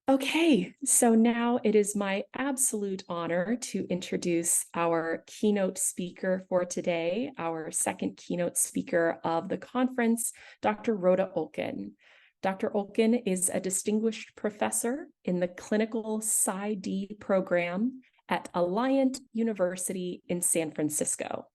Okay, so now it is my absolute honor to introduce our keynote speaker for today, our second keynote speaker of the conference, Dr. Rhoda Olkin. Dr. Olkin is a distinguished professor in the clinical PsyD program at Alliant University in San Francisco.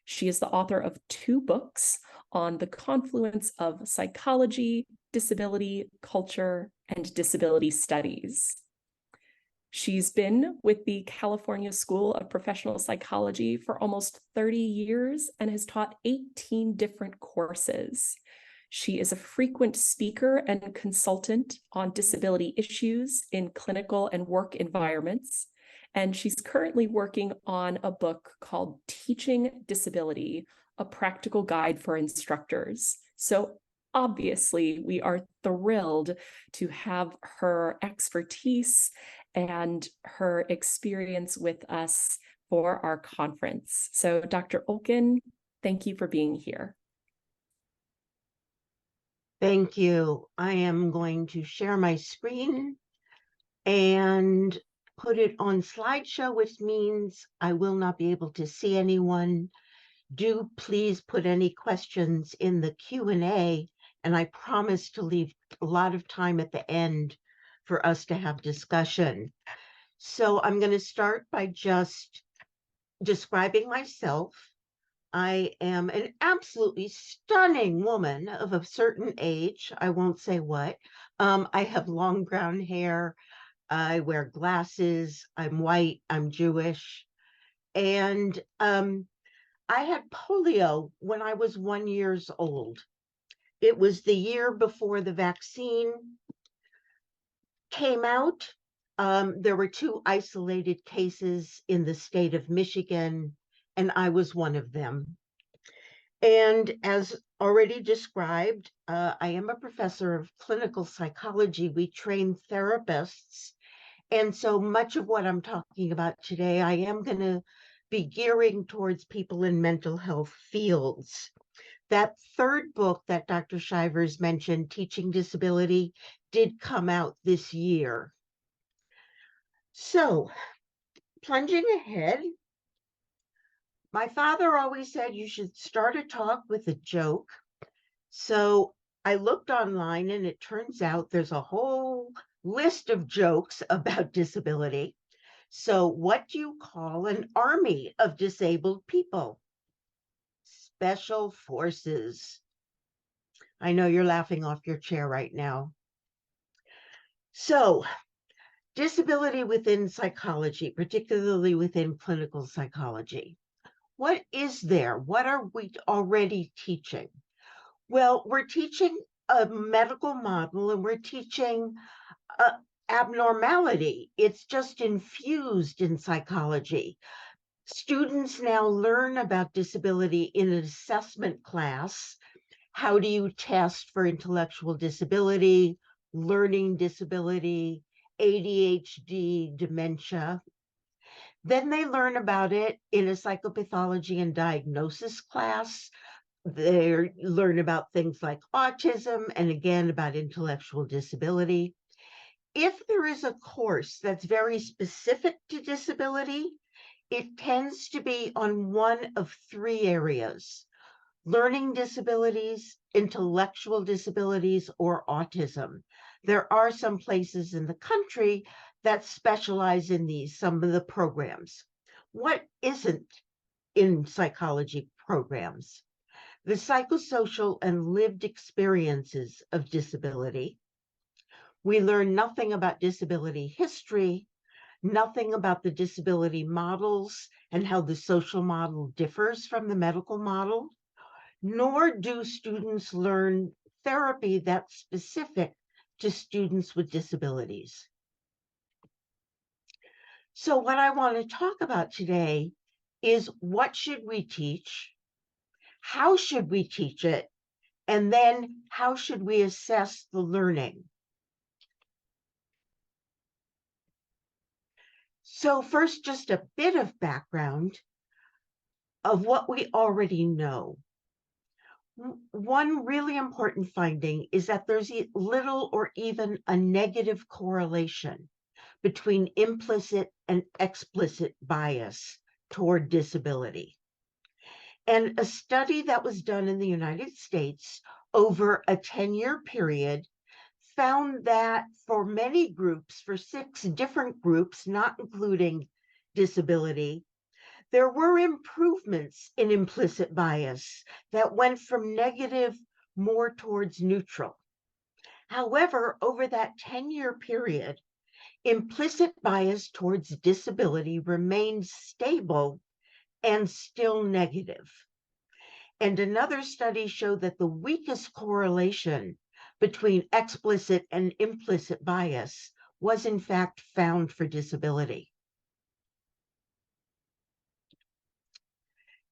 She is the author of 2 books on the confluence of psychology, disability, culture, and disability studies. She's been with the California School of Professional Psychology for almost 30 years and has taught 18 different courses. She is a frequent speaker and consultant on disability issues in clinical and work environments. And she's currently working on a book called Teaching Disability, a Practical Guide for Instructors. So obviously, we are thrilled to have her expertise and her experience with us for our conference. So Dr. Olkin, thank you for being here. Thank you. I am going to share my screen and put it on slideshow, which means I will not be able to see anyone. Do please put any questions in the Q&A, and I promise to leave a lot of time at the end for us to have discussion. So I'm going to start by just describing myself. I am an absolutely stunning woman of a certain age. I won't say what. I have long brown hair. I wear glasses. I'm white. I'm Jewish. And I had polio when I was 1 year old. It was the year before the vaccine came out. There were 2 isolated cases in the state of Michigan, and I was one of them. And as already described, I am a professor of clinical psychology. We train therapists. And so much of what I'm talking about today, I am going to be gearing towards people in mental health fields. That 3rd book that Dr. Shivers mentioned, Teaching Disability, did come out this year. So, plunging ahead, my father always said you should start a talk with a joke. So I looked online and it turns out there's a whole list of jokes about disability. So what do you call an army of disabled people? Special forces. I know you're laughing off your chair right now. So disability within psychology, particularly within clinical psychology. What is there? What are we already teaching? Well, we're teaching a medical model and we're teaching abnormality. It's just infused in psychology. Students now learn about disability in an assessment class. How do you test for intellectual disability, learning disability, ADHD, dementia? Then they learn about it in a psychopathology and diagnosis class. They learn about things like autism and again about intellectual disability. If there is a course that's very specific to disability, it tends to be on one of 3 areas: learning disabilities, intellectual disabilities, or autism. There are some places in the country that specialize in these, some of the programs. What isn't in psychology programs? The psychosocial and lived experiences of disability. We learn nothing about disability history, nothing about the disability models and how the social model differs from the medical model, nor do students learn therapy that's specific to students with disabilities. So what I want to talk about today is what should we teach? How should we teach it? And then how should we assess the learning? So first, just a bit of background of what we already know. One really important finding is that there's little or even a negative correlation between implicit and explicit bias toward disability. And a study that was done in the United States over a 10-year period found that for many groups, for 6 different groups, not including disability, there were improvements in implicit bias that went from negative more towards neutral. However, over that 10-year period, implicit bias towards disability remained stable and still negative. And another study showed that the weakest correlation between explicit and implicit bias was in fact found for disability.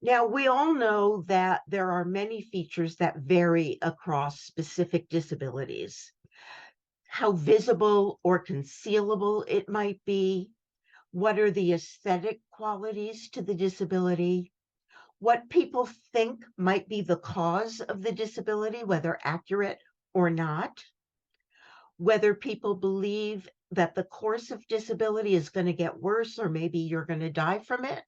Now, we all know that there are many features that vary across specific disabilities. How visible or concealable it might be, what are the aesthetic qualities to the disability, what people think might be the cause of the disability, whether accurate or not, whether people believe that the course of disability is going to get worse or maybe you're going to die from it,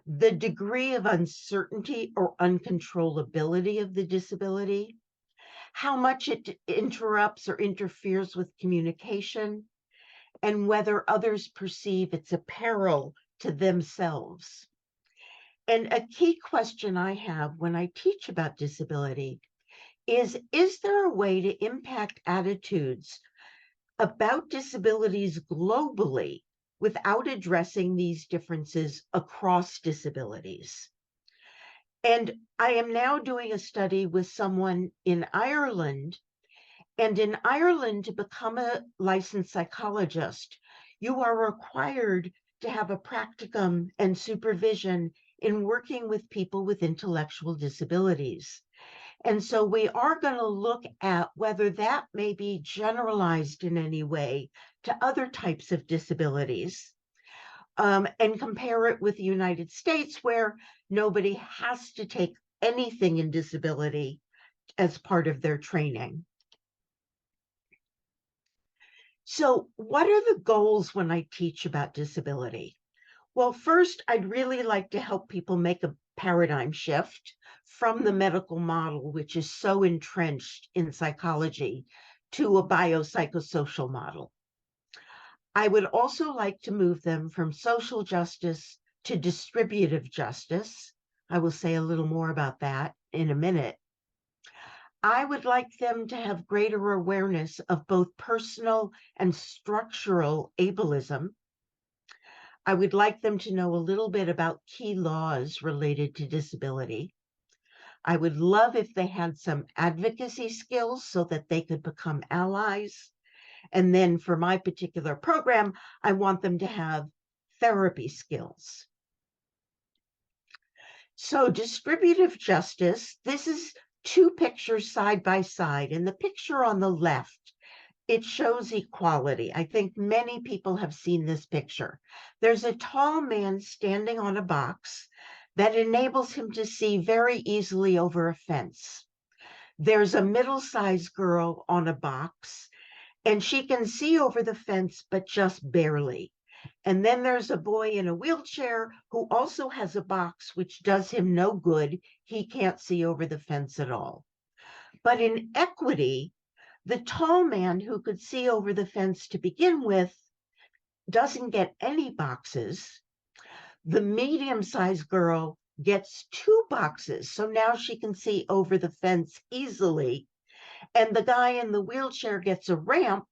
the degree of uncertainty or uncontrollability of the disability, how much it interrupts or interferes with communication, and whether others perceive it's a peril to themselves. And a key question I have when I teach about disability is there a way to impact attitudes about disabilities globally without addressing these differences across disabilities? And I am now doing a study with someone in Ireland. And in Ireland, to become a licensed psychologist, you are required to have a practicum and supervision in working with people with intellectual disabilities. And so we are going to look at whether that may be generalized in any way to other types of disabilities, and compare it with the United States, where nobody has to take anything in disability as part of their training. So, what are the goals when I teach about disability? Well, first, I'd really like to help people make a paradigm shift from the medical model, which is so entrenched in psychology, to a biopsychosocial model. I would also like to move them from social justice to distributive justice. I will say a little more about that in a minute. I would like them to have greater awareness of both personal and structural ableism. I would like them to know a little bit about key laws related to disability. I would love if they had some advocacy skills so that they could become allies. And then for my particular program, I want them to have therapy skills. So distributive justice, this is 2 pictures side by side. And the picture on the left, it shows equality. I think many people have seen this picture. There's a tall man standing on a box that enables him to see very easily over a fence. There's a middle-sized girl on a box, and she can see over the fence, but just barely. And then there's a boy in a wheelchair who also has a box, which does him no good. He can't see over the fence at all. But in equity, the tall man who could see over the fence to begin with doesn't get any boxes. The medium-sized girl gets 2 boxes, so now she can see over the fence easily. And the guy in the wheelchair gets a ramp,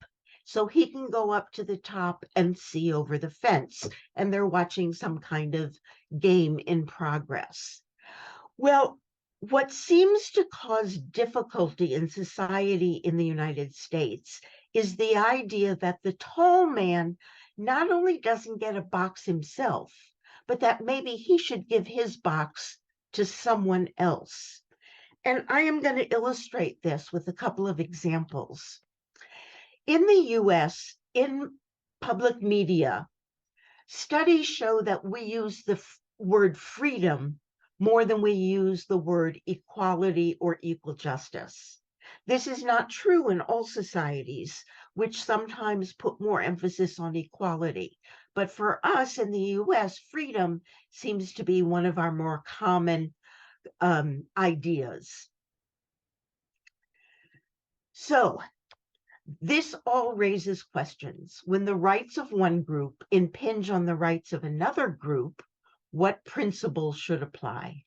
so he can go up to the top and see over the fence. And they're watching some kind of game in progress. Well, what seems to cause difficulty in society in the United States is the idea that the tall man not only doesn't get a box himself, but that maybe he should give his box to someone else. And I am going to illustrate this with a couple of examples. In the US, in public media, studies show that we use the word freedom more than we use the word equality or equal justice. This is not true in all societies, which sometimes put more emphasis on equality. But for us in the US, freedom seems to be one of our more common ideas. So, this all raises questions. When the rights of one group impinge on the rights of another group, what principles should apply?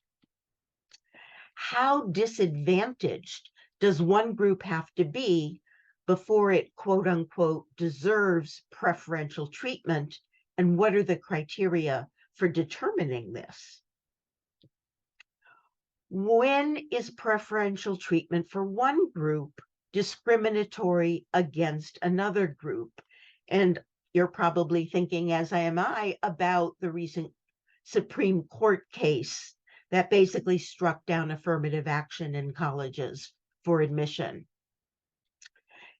How disadvantaged does one group have to be before it, quote unquote, deserves preferential treatment? And what are the criteria for determining this? When is preferential treatment for one group discriminatory against another group? And you're probably thinking, as am I, about the recent Supreme Court case that basically struck down affirmative action in colleges for admission.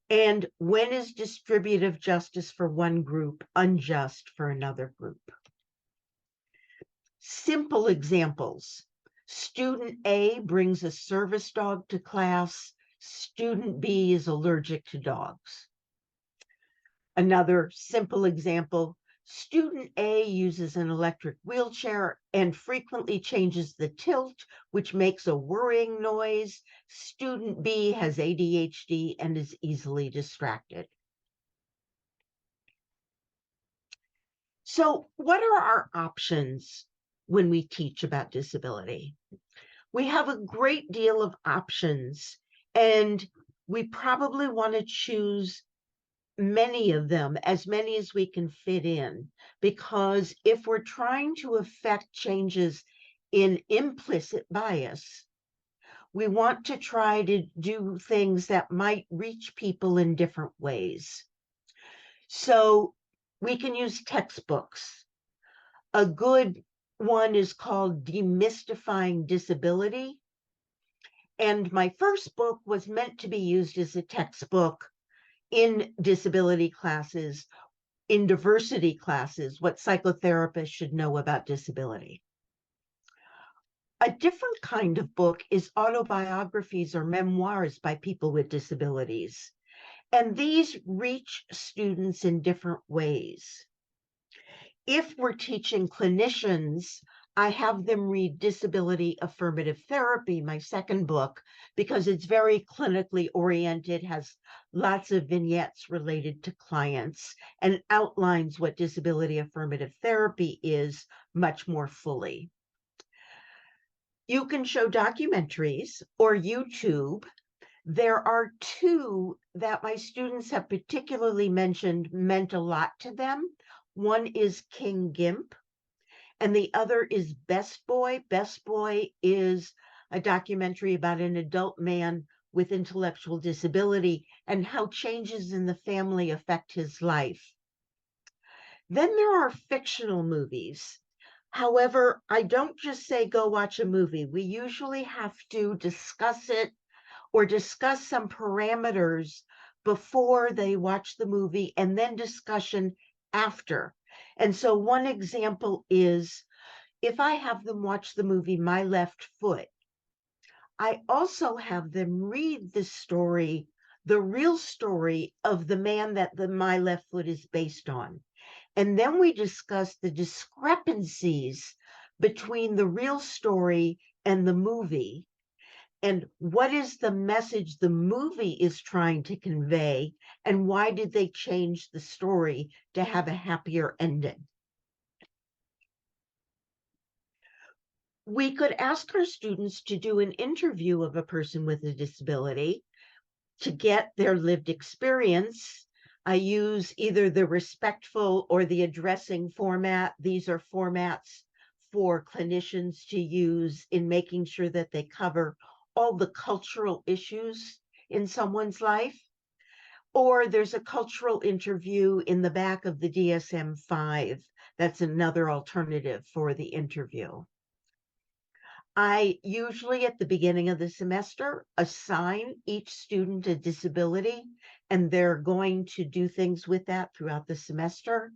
And when is distributive justice for one group unjust for another group? Simple examples. Student A brings a service dog to class. Student B is allergic to dogs. Another simple example, student A uses an electric wheelchair and frequently changes the tilt, which makes a whirring noise. Student B has ADHD and is easily distracted. So, what are our options when we teach about disability? We have a great deal of options, and we probably want to choose many of them, as many as we can fit in, because if we're trying to affect changes in implicit bias, we want to try to do things that might reach people in different ways. So we can use textbooks. A good one is called Demystifying Disability. And my first book was meant to be used as a textbook in disability classes, in diversity classes, what psychotherapists should know about disability. A different kind of book is autobiographies or memoirs by people with disabilities. And these reach students in different ways. If we're teaching clinicians, I have them read Disability Affirmative Therapy, my second book, because it's very clinically oriented, has lots of vignettes related to clients, and outlines what disability affirmative therapy is much more fully. You can show documentaries or YouTube. There are two that my students have particularly mentioned meant a lot to them. One is King Gimp, and the other is Best Boy. Best Boy is a documentary about an adult man with intellectual disability and how changes in the family affect his life. Then there are fictional movies. However, I don't just say go watch a movie. We usually have to discuss it or discuss some parameters before they watch the movie and then discussion after. And so one example is if I have them watch the movie My Left Foot, I also have them read the story, the real story of the man that the My Left Foot is based on. And then we discuss the discrepancies between the real story and the movie, and what is the message the movie is trying to convey, and why did they change the story to have a happier ending. We could ask our students to do an interview of a person with a disability to get their lived experience. I use either the respectful or the addressing format. These are formats for clinicians to use in making sure that they cover all the cultural issues in someone's life. Or there's a cultural interview in the back of the DSM-5. That's another alternative for the interview. I usually, at the beginning of the semester, assign each student a disability, and they're going to do things with that throughout the semester.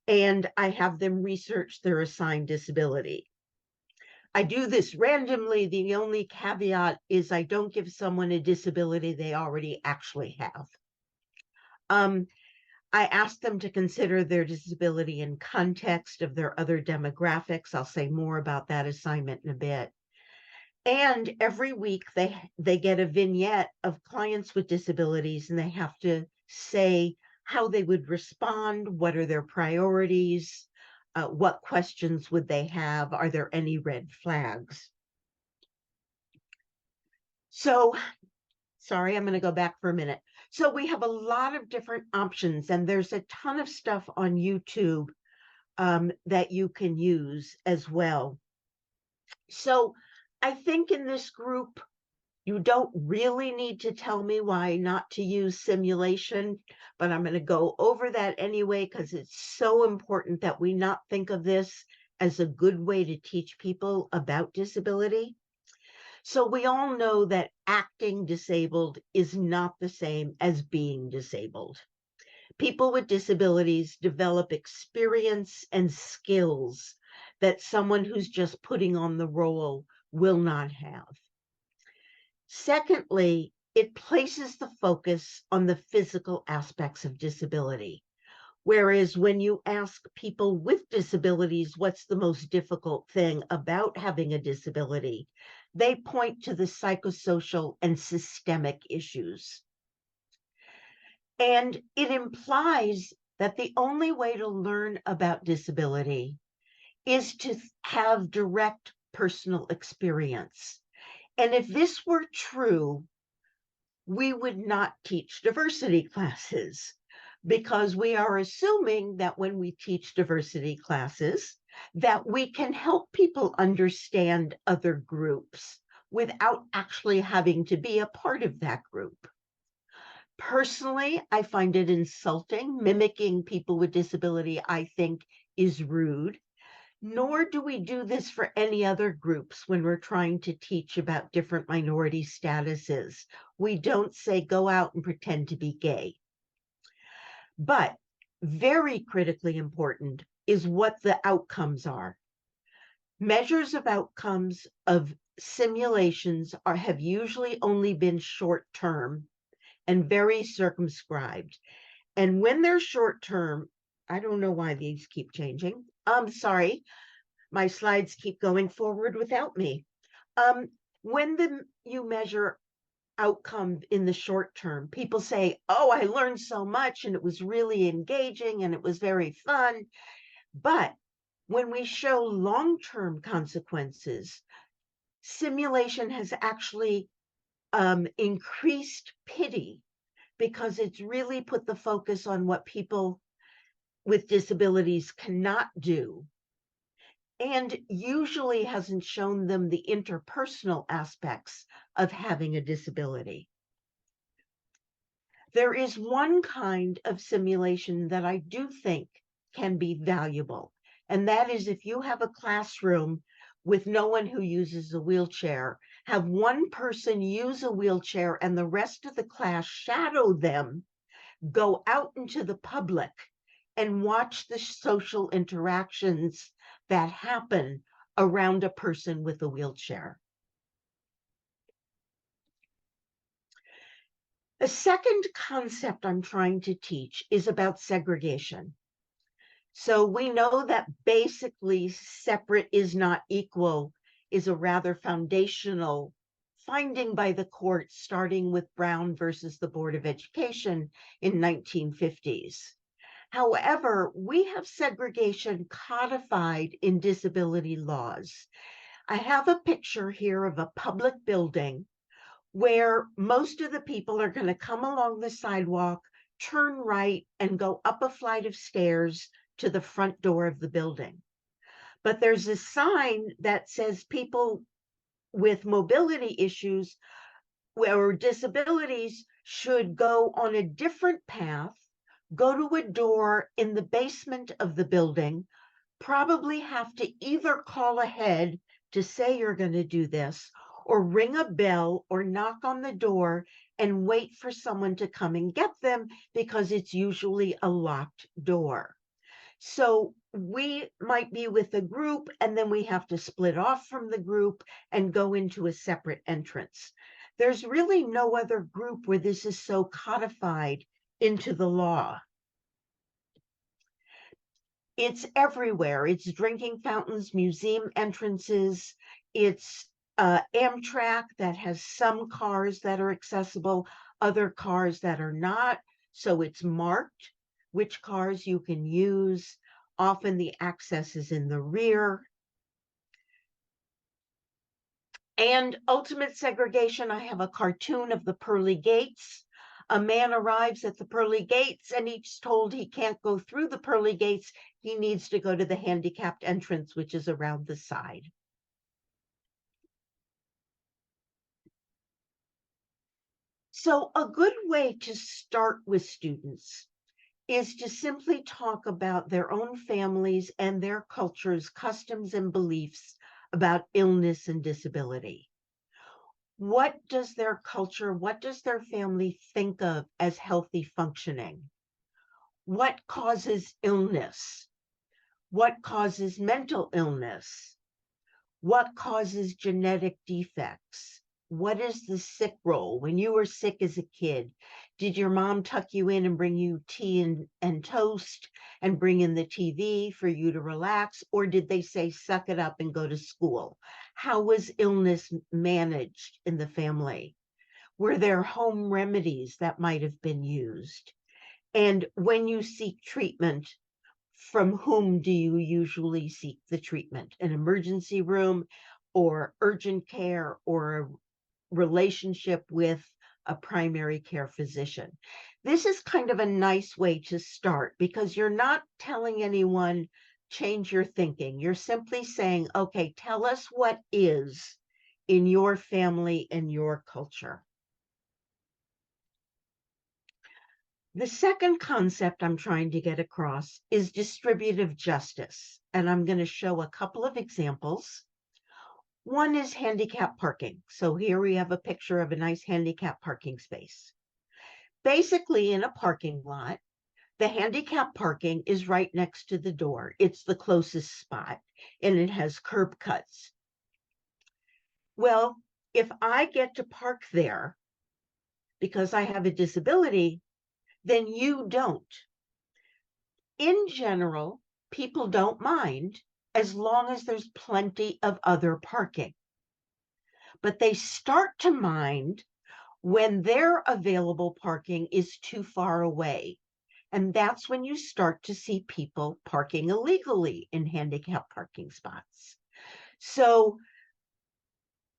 And I have them research their assigned disability. I do this randomly. The only caveat is I don't give someone a disability they already actually have. I ask them to consider their disability in context of their other demographics. I'll say more about that assignment in a bit. And every week they get a vignette of clients with disabilities, and they have to say how they would respond, what are their priorities, what questions would they have, are there any red flags? So, sorry, I'm going to go back for a minute. So we have a lot of different options, and there's a ton of stuff on YouTube that you can use as well. So I think in this group, you don't really need to tell me why not to use simulation, but I'm going to go over that anyway because it's so important that we not think of this as a good way to teach people about disability. So we all know that acting disabled is not the same as being disabled. People with disabilities develop experience and skills that someone who's just putting on the role will not have. Secondly, it places the focus on the physical aspects of disability. Whereas when you ask people with disabilities, what's the most difficult thing about having a disability, they point to the psychosocial and systemic issues. And it implies that the only way to learn about disability is to have direct personal experience. And if this were true, we would not teach diversity classes because we are assuming that when we teach diversity classes, that we can help people understand other groups without actually having to be a part of that group. Personally, I find it insulting. Mimicking people with disability, I think, is rude. Nor do we do this for any other groups when we're trying to teach about different minority statuses. We don't say, go out and pretend to be gay. But very critically important is what the outcomes are. Measures of outcomes of simulations have usually only been short term and very circumscribed. And when they're short term, I don't know why these keep changing. Sorry, my slides keep going forward without me. When you measure outcome in the short term, people say, oh, I learned so much and it was really engaging and it was very fun. But when we show long-term consequences, simulation has actually increased pity because it's really put the focus on what people with disabilities cannot do, and usually hasn't shown them the interpersonal aspects of having a disability. There is one kind of simulation that I do think can be valuable, and that is if you have a classroom with no one who uses a wheelchair, have one person use a wheelchair and the rest of the class shadow them, go out into the public and watch the social interactions that happen around a person with a wheelchair. A second concept I'm trying to teach is about segregation. So we know that basically separate is not equal is a rather foundational finding by the court, starting with Brown versus the Board of Education in 1950s. However, we have segregation codified in disability laws. I have a picture here of a public building where most of the people are going to come along the sidewalk, turn right, and go up a flight of stairs to the front door of the building. But there's a sign that says people with mobility issues or disabilities should go on a different path, go to a door in the basement of the building, probably have to either call ahead to say you're going to do this, or ring a bell or knock on the door and wait for someone to come and get them because it's usually a locked door. So we might be with a group and then we have to split off from the group and go into a separate entrance. There's really no other group where this is so codified into the law. It's everywhere. It's drinking fountains, museum entrances. It's Amtrak that has some cars that are accessible, other cars that are not. So it's marked which cars you can use. Often the access is in the rear. And ultimate segregation, I have a cartoon of the pearly gates. A man arrives at the pearly gates and he's told he can't go through the pearly gates. He needs to go to the handicapped entrance, which is around the side. So a good way to start with students is to simply talk about their own families and their cultures, customs, and beliefs about illness and disability. What does their culture, what does their family think of as healthy functioning? What causes illness? What causes mental illness? What causes genetic defects? What is the sick role? When you were sick as a kid, did your mom tuck you in and bring you tea and toast and bring in the TV for you to relax? Or did they say, suck it up and go to school? How was illness managed in the family? Were there home remedies that might have been used? And when you seek treatment, from whom do you usually seek the treatment? An emergency room or urgent care or a relationship with a primary care physician? This is kind of a nice way to start because you're not telling anyone, change your thinking. You're simply saying, okay, tell us what is in your family and your culture. The second concept I'm trying to get across is distributive justice, and I'm going to show a couple of examples. One is handicap parking. So here we have a picture of a nice handicap parking space. Basically, in a parking lot, the handicap parking is right next to the door. It's the closest spot, and it has curb cuts. Well, if I get to park there because I have a disability, then you don't. In general, people don't mind as long as there's plenty of other parking. But they start to mind when their available parking is too far away. And that's when you start to see people parking illegally in handicap parking spots. So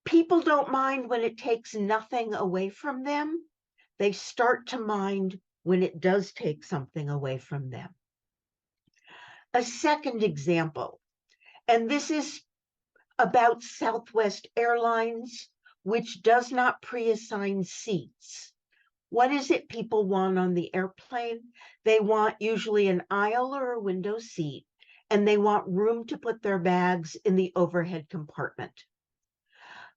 people don't mind when it takes nothing away from them. They start to mind when it does take something away from them. A second example, and this is about Southwest Airlines, which does not pre-assign seats. What is it people want on the airplane? They want usually an aisle or a window seat, and they want room to put their bags in the overhead compartment.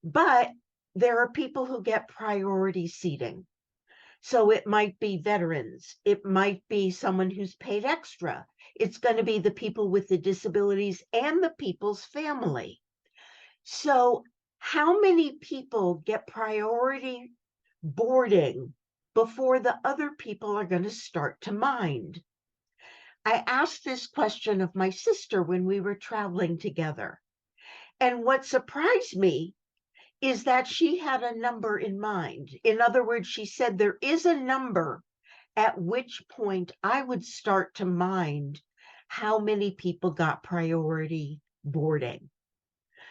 But there are people who get priority seating. So it might be veterans. It might be someone who's paid extra. It's going to be the people with the disabilities and the people's family. So how many people get priority boarding before the other people are going to start to mind? I asked this question of my sister when we were traveling together. And what surprised me is that she had a number in mind. In other words, she said there is a number at which point I would start to mind how many people got priority boarding.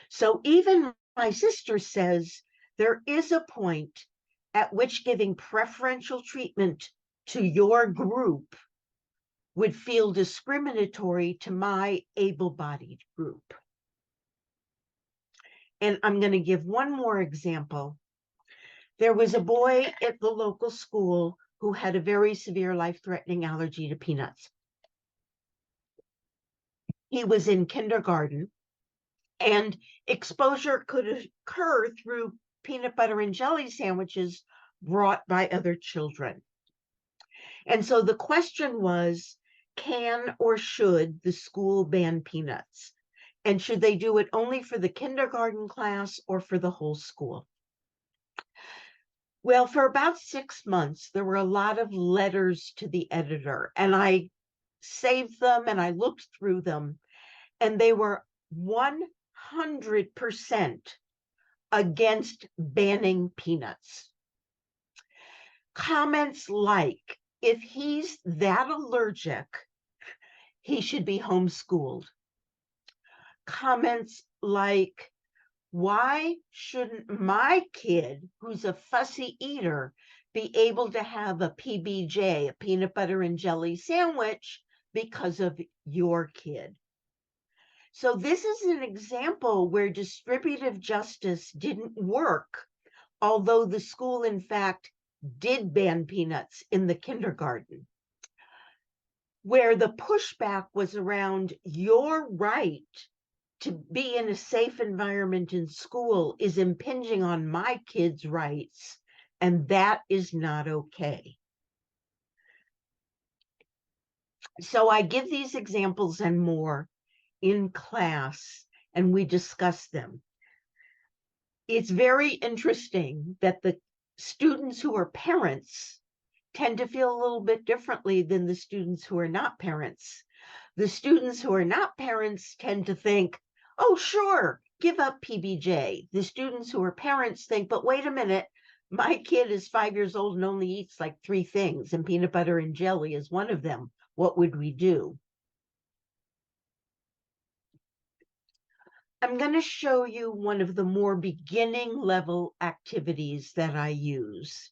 So even my sister says there is a point at which giving preferential treatment to your group would feel discriminatory to my able-bodied group. And I'm going to give one more example. There was a boy at the local school who had a very severe life-threatening allergy to peanuts. He was in kindergarten, and exposure could occur through peanut butter and jelly sandwiches brought by other children. And so the question was, Can or should the school ban peanuts? And should they do it only for the kindergarten class or for the whole school? Well, for about 6 months, there were a lot of letters to the editor, and I saved them and I looked through them, and they were 100% against banning peanuts. Comments like, if he's that allergic, he should be homeschooled. Comments like, why shouldn't my kid, who's a fussy eater, be able to have a PBJ, a peanut butter and jelly sandwich, because of your kid? So this is an example where distributive justice didn't work, although the school, in fact, did ban peanuts in the kindergarten. Where the pushback was around your right to be in a safe environment in school is impinging on my kids' rights, and that is not okay. So I give these examples and more in class, and we discuss them. It's very interesting that the students who are parents tend to feel a little bit differently than the students who are not parents. The students who are not parents tend to think, oh, sure, give up PBJ. The students who are parents think, but wait a minute, my kid is 5 years old and only eats like 3 things, and peanut butter and jelly is one of them. What would we do? I'm going to show you one of the more beginning level activities that I use.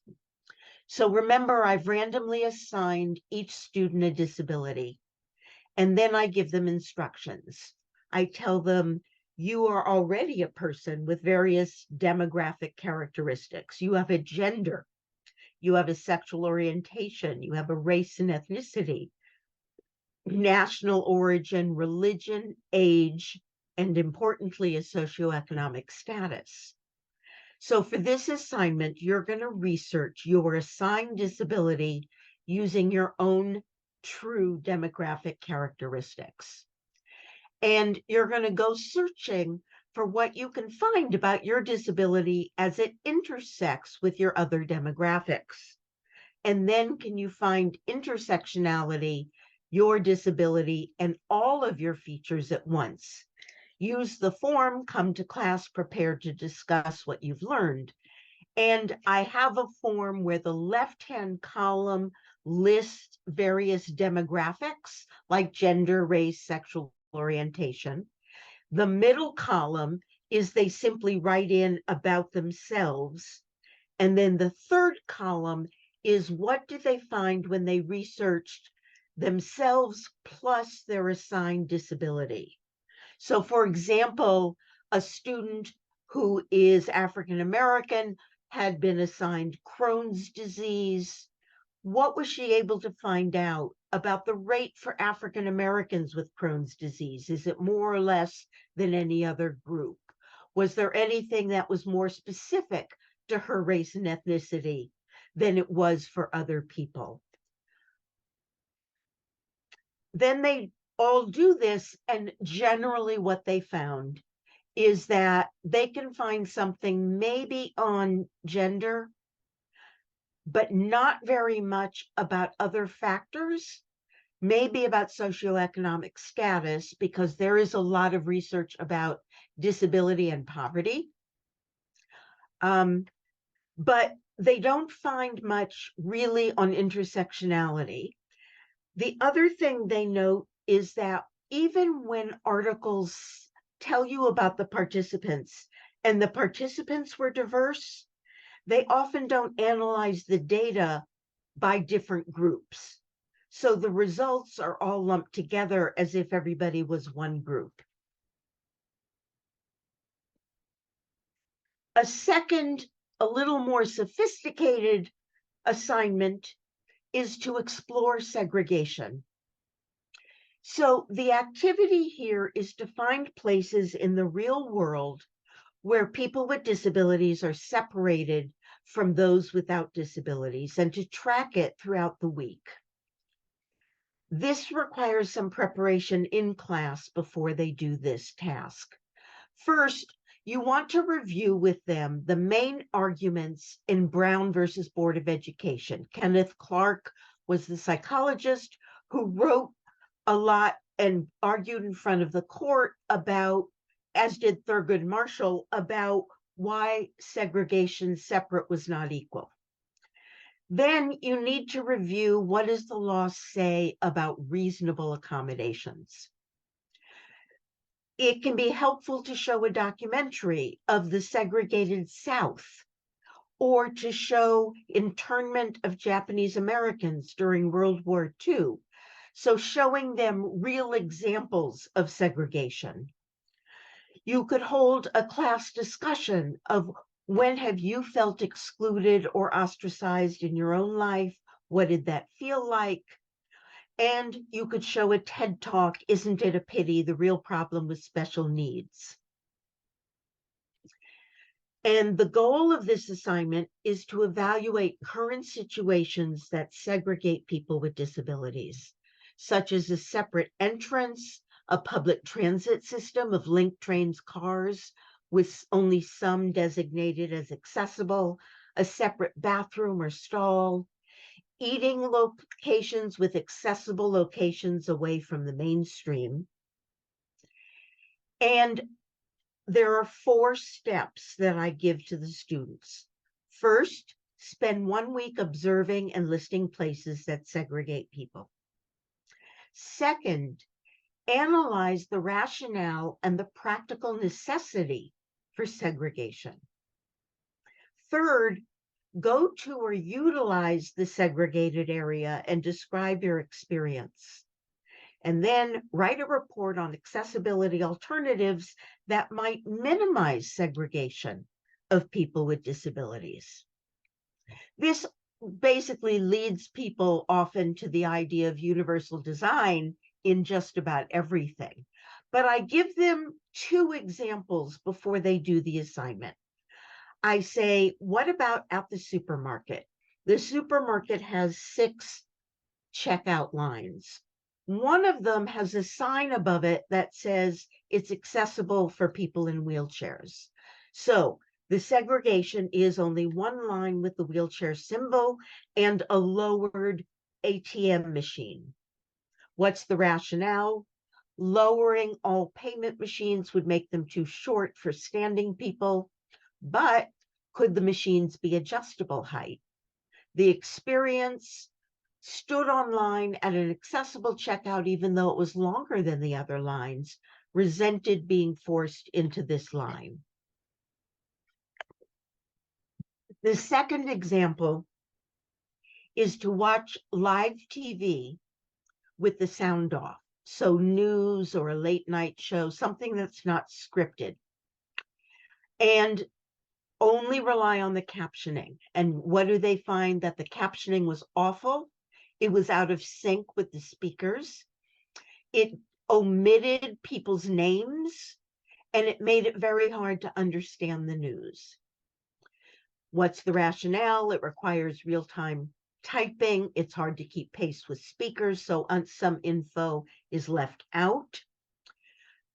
So remember, I've randomly assigned each student a disability, and then I give them instructions. I tell them, you are already a person with various demographic characteristics. You have a gender, you have a sexual orientation, you have a race and ethnicity, national origin, religion, age, and importantly, a socioeconomic status. So for this assignment, you're going to research your assigned disability using your own true demographic characteristics. And you're going to go searching for what you can find about your disability as it intersects with your other demographics. And then can you find intersectionality, your disability, and all of your features at once? Use the form, come to class prepared to discuss what you've learned. And I have a form where the left-hand column lists various demographics like gender, race, sexual orientation. The middle column is they simply write in about themselves. And then the third column is what do they find when they researched themselves plus their assigned disability. So, for example, a student who is African American had been assigned Crohn's disease. What was she able to find out about the rate for African Americans with Crohn's disease? Is it more or less than any other group? Was there anything that was more specific to her race and ethnicity than it was for other people? Then they all do this, and generally what they found is that they can find something maybe on gender, but not very much about other factors, maybe about socioeconomic status, because there is a lot of research about disability and poverty. But they don't find much really on intersectionality. The other thing they note is that even when articles tell you about the participants and the participants were diverse, they often don't analyze the data by different groups. So the results are all lumped together as if everybody was one group. A second, a little more sophisticated assignment is to explore segregation. So the activity here is to find places in the real world where people with disabilities are separated from those without disabilities and to track it throughout the week. This requires some preparation in class before they do this task. First, you want to review with them the main arguments in Brown versus Board of Education. Kenneth Clark was the psychologist who wrote a lot and argued in front of the court about, as did Thurgood Marshall, about why segregation separate was not equal. Then you need to review what does the law say about reasonable accommodations. It can be helpful to show a documentary of the segregated South or to show internment of Japanese Americans during World War II. So showing them real examples of segregation. You could hold a class discussion of when have you felt excluded or ostracized in your own life? What did that feel like? And you could show a TED Talk, Isn't It a Pity? The Real Problem with Special Needs. And the goal of this assignment is to evaluate current situations that segregate people with disabilities, such as a separate entrance, a public transit system of linked trains, cars, with only some designated as accessible, a separate bathroom or stall, eating locations with accessible locations away from the mainstream. And there are 4 steps that I give to the students. First, spend 1 week observing and listing places that segregate people. Second, analyze the rationale and the practical necessity for segregation. Third, go to or utilize the segregated area and describe your experience. And then write a report on accessibility alternatives that might minimize segregation of people with disabilities. This basically leads people often to the idea of universal design in just about everything. But I give them 2 examples before they do the assignment. I say, what about at the supermarket? The supermarket has 6 checkout lines. One of them has a sign above it that says it's accessible for people in wheelchairs. So the segregation is only one line with the wheelchair symbol and a lowered ATM machine. What's the rationale? Lowering all payment machines would make them too short for standing people, but could the machines be adjustable height? The experience stood online at an accessible checkout, even though it was longer than the other lines, resented being forced into this line. The second example is to watch live TV with the sound off. So news or a late night show, something that's not scripted. And only rely on the captioning. And what do they find? That the captioning was awful. It was out of sync with the speakers. It omitted people's names, and it made it very hard to understand the news. What's the rationale? It requires real-time typing. It's hard to keep pace with speakers, so some info is left out.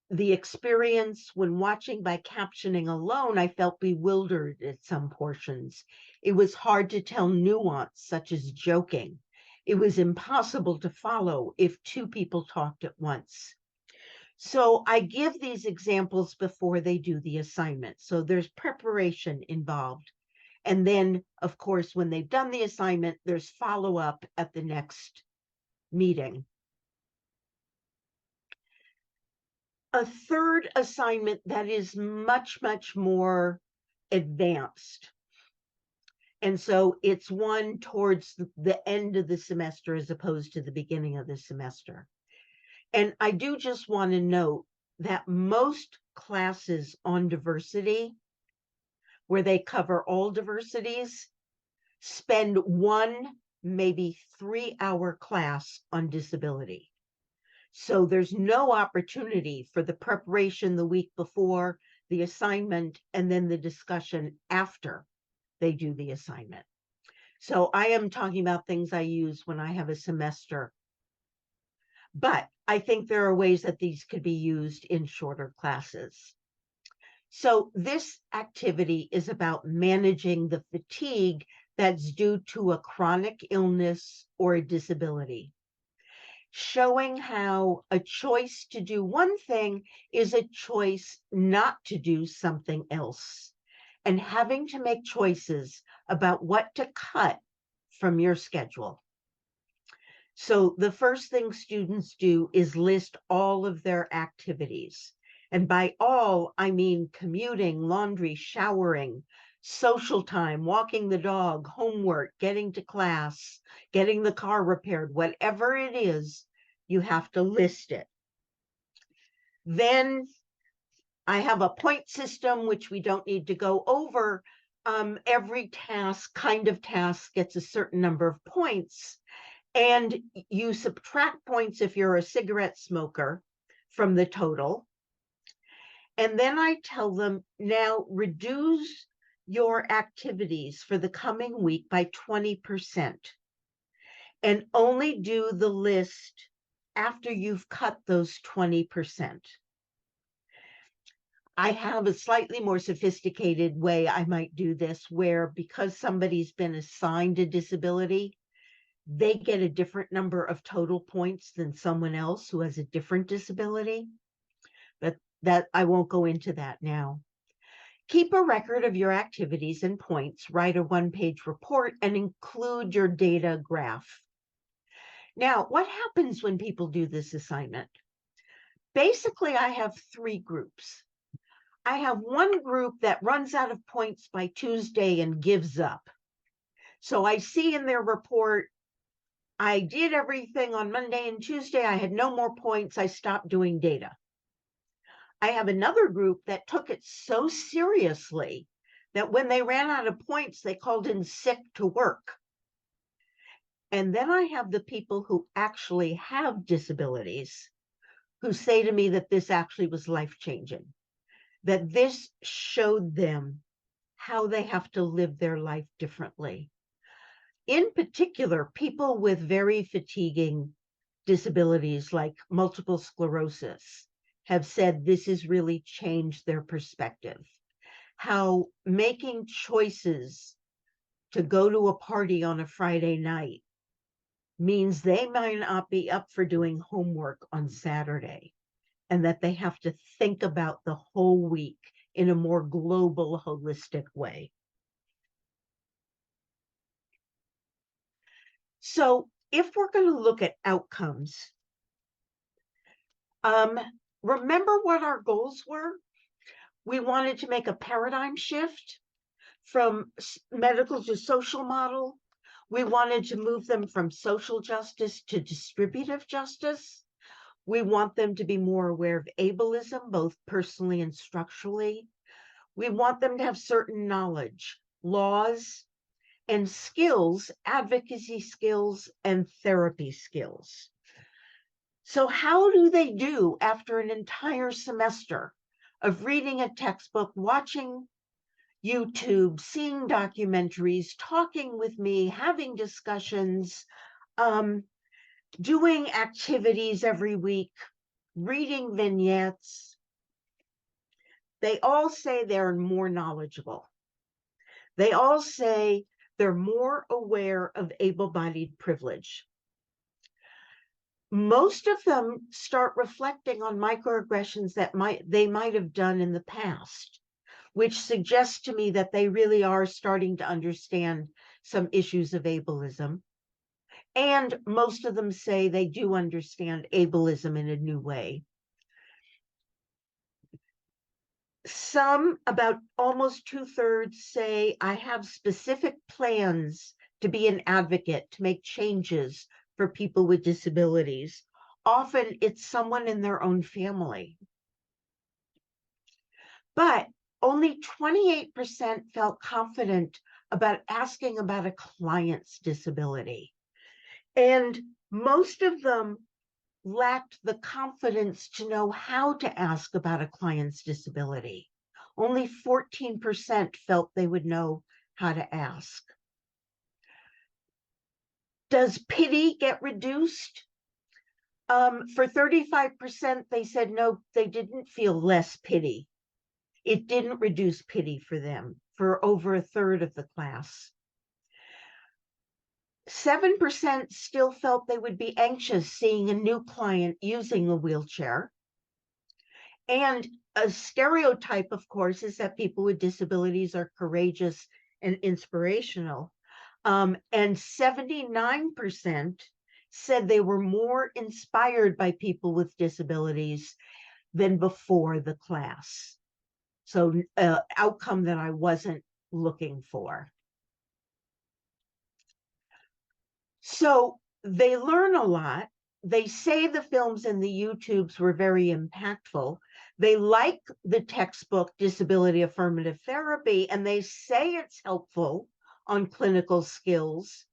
The experience when watching by captioning alone, I felt bewildered at some portions. It was hard to tell nuance, such as joking. It was impossible to follow if 2 people talked at once. So I give these examples before they do the assignment. So there's preparation involved. And then, of course, when they've done the assignment, there's follow-up at the next meeting. A third assignment that is much, much more advanced. And so it's one towards the end of the semester as opposed to the beginning of the semester. And I do just want to note that most classes on diversity, where they cover all diversities, spend 1, maybe 3-hour class on disability. So there's no opportunity for the preparation the week before, the assignment, and then the discussion after they do the assignment. So I am talking about things I use when I have a semester But I think there are ways that these could be used in shorter classes. So this activity is about managing the fatigue that's due to a chronic illness or a disability, showing how a choice to do one thing is a choice not to do something else, and having to make choices about what to cut from your schedule. So the first thing students do is list all of their activities. And by all, I mean commuting, laundry, showering, social time, walking the dog, homework, getting to class, getting the car repaired, whatever it is, you have to list it. Then I have a point system, which we don't need to go over. Every kind of task gets a certain number of points. And you subtract points if you're a cigarette smoker from the total. And then I tell them, now reduce your activities for the coming week by 20% and only do the list after you've cut those 20%. I have a slightly more sophisticated way I might do this, where because somebody's been assigned a disability, they get a different number of total points than someone else who has a different disability. But that I won't go into that now. Keep a record of your activities and points, write a one-page report, and include your data graph. Now, what happens when people do this assignment? Basically, I have three groups. I have one group that runs out of points by Tuesday and gives up. So I see in their report, I did everything on Monday and Tuesday. I had no more points. I stopped doing data. I have another group that took it so seriously that when they ran out of points, they called in sick to work. And then I have the people who actually have disabilities who say to me that this actually was life-changing, that this showed them how they have to live their life differently. In particular, people with very fatiguing disabilities like multiple sclerosis have said this has really changed their perspective. How making choices to go to a party on a Friday night means they might not be up for doing homework on Saturday, and that they have to think about the whole week in a more global, holistic way. So if we're going to look at outcomes, remember what our goals were? We wanted to make a paradigm shift from medical to social model. We wanted to move them from social justice to distributive justice. We want them to be more aware of ableism, both personally and structurally. We want them to have certain knowledge, laws, and skills, advocacy skills, and therapy skills. So how do they do after an entire semester of reading a textbook, watching YouTube, seeing documentaries, talking with me, having discussions, doing activities every week, reading vignettes? They all say they're more knowledgeable. They all say they're more aware of able-bodied privilege. Most of them start reflecting on microaggressions that they might have done in the past, which suggests to me that they really are starting to understand some issues of ableism. And most of them say they do understand ableism in a new way. Some, about almost 2/3, say, I have specific plans to be an advocate, to make changes for people with disabilities. Often it's someone in their own family. But only 28% felt confident about asking about a client's disability. And most of them lacked the confidence to know how to ask about a client's disability. Only 14% felt they would know how to ask. Does pity get reduced? For 35%, they said no, they didn't feel less pity. It didn't reduce pity for them for over a third of the class. 7% still felt they would be anxious seeing a new client using a wheelchair. And a stereotype, of course, is that people with disabilities are courageous and inspirational. And 79% said they were more inspired by people with disabilities than before the class. So, outcome that I wasn't looking for. So they learn a lot. They say the films and the YouTubes were very impactful. They like the textbook Disability Affirmative Therapy, and they say it's helpful on clinical skills,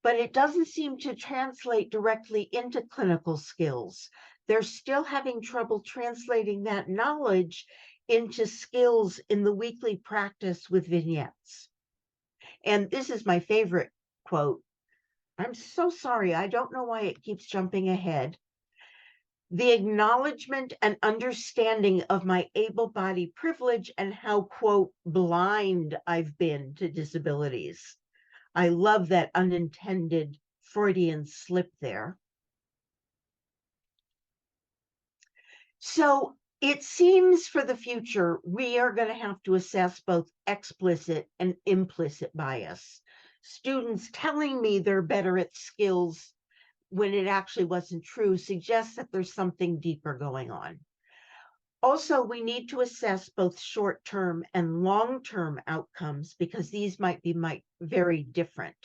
but it doesn't seem to translate directly into clinical skills. They're still having trouble translating that knowledge into skills in the weekly practice with vignettes. And this is my favorite quote. I'm so sorry. I don't know why it keeps jumping ahead. The acknowledgement and understanding of my able body privilege and how, quote, blind I've been to disabilities. I love that unintended Freudian slip there. So it seems for the future, we are going to have to assess both explicit and implicit bias. Students telling me they're better at skills when it actually wasn't true suggests that there's something deeper going on. Also, we need to assess both short-term and long-term outcomes because these might be very different.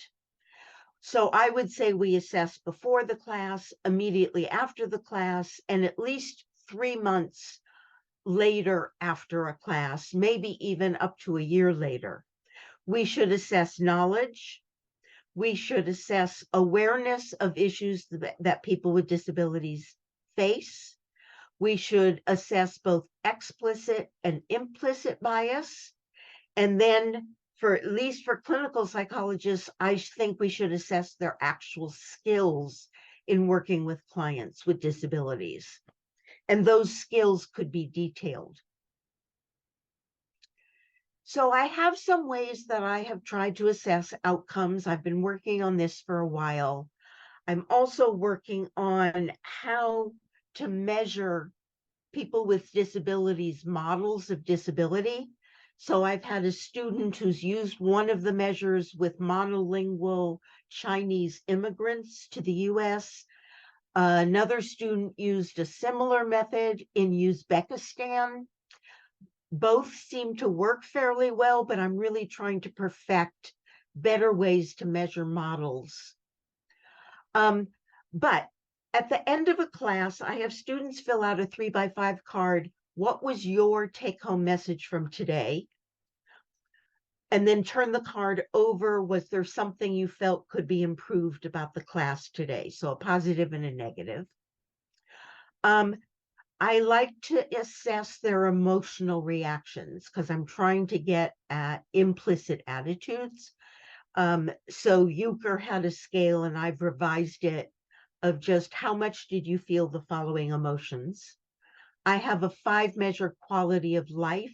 So I would say we assess before the class, immediately after the class, and at least 3 months later after a class, maybe even up to a year later. We should assess knowledge. We should assess awareness of issues that people with disabilities face. We should assess both explicit and implicit bias. And then at least for clinical psychologists, I think we should assess their actual skills in working with clients with disabilities. And those skills could be detailed. So I have some ways that I have tried to assess outcomes. I've been working on this for a while. I'm also working on how to measure people with disabilities models of disability. So I've had a student who's used one of the measures with monolingual Chinese immigrants to the US. Another student used a similar method in Uzbekistan. Both seem to work fairly well, but I'm really trying to perfect better ways to measure models. But at the end of a class, I have students fill out a 3x5 card. What was your take-home message from today? And then turn the card over. Was there something you felt could be improved about the class today? So a positive and a negative. I like to assess their emotional reactions because I'm trying to get at implicit attitudes. So Euchre had a scale and I've revised it of just how much did you feel the following emotions. I have a 5-measure quality of life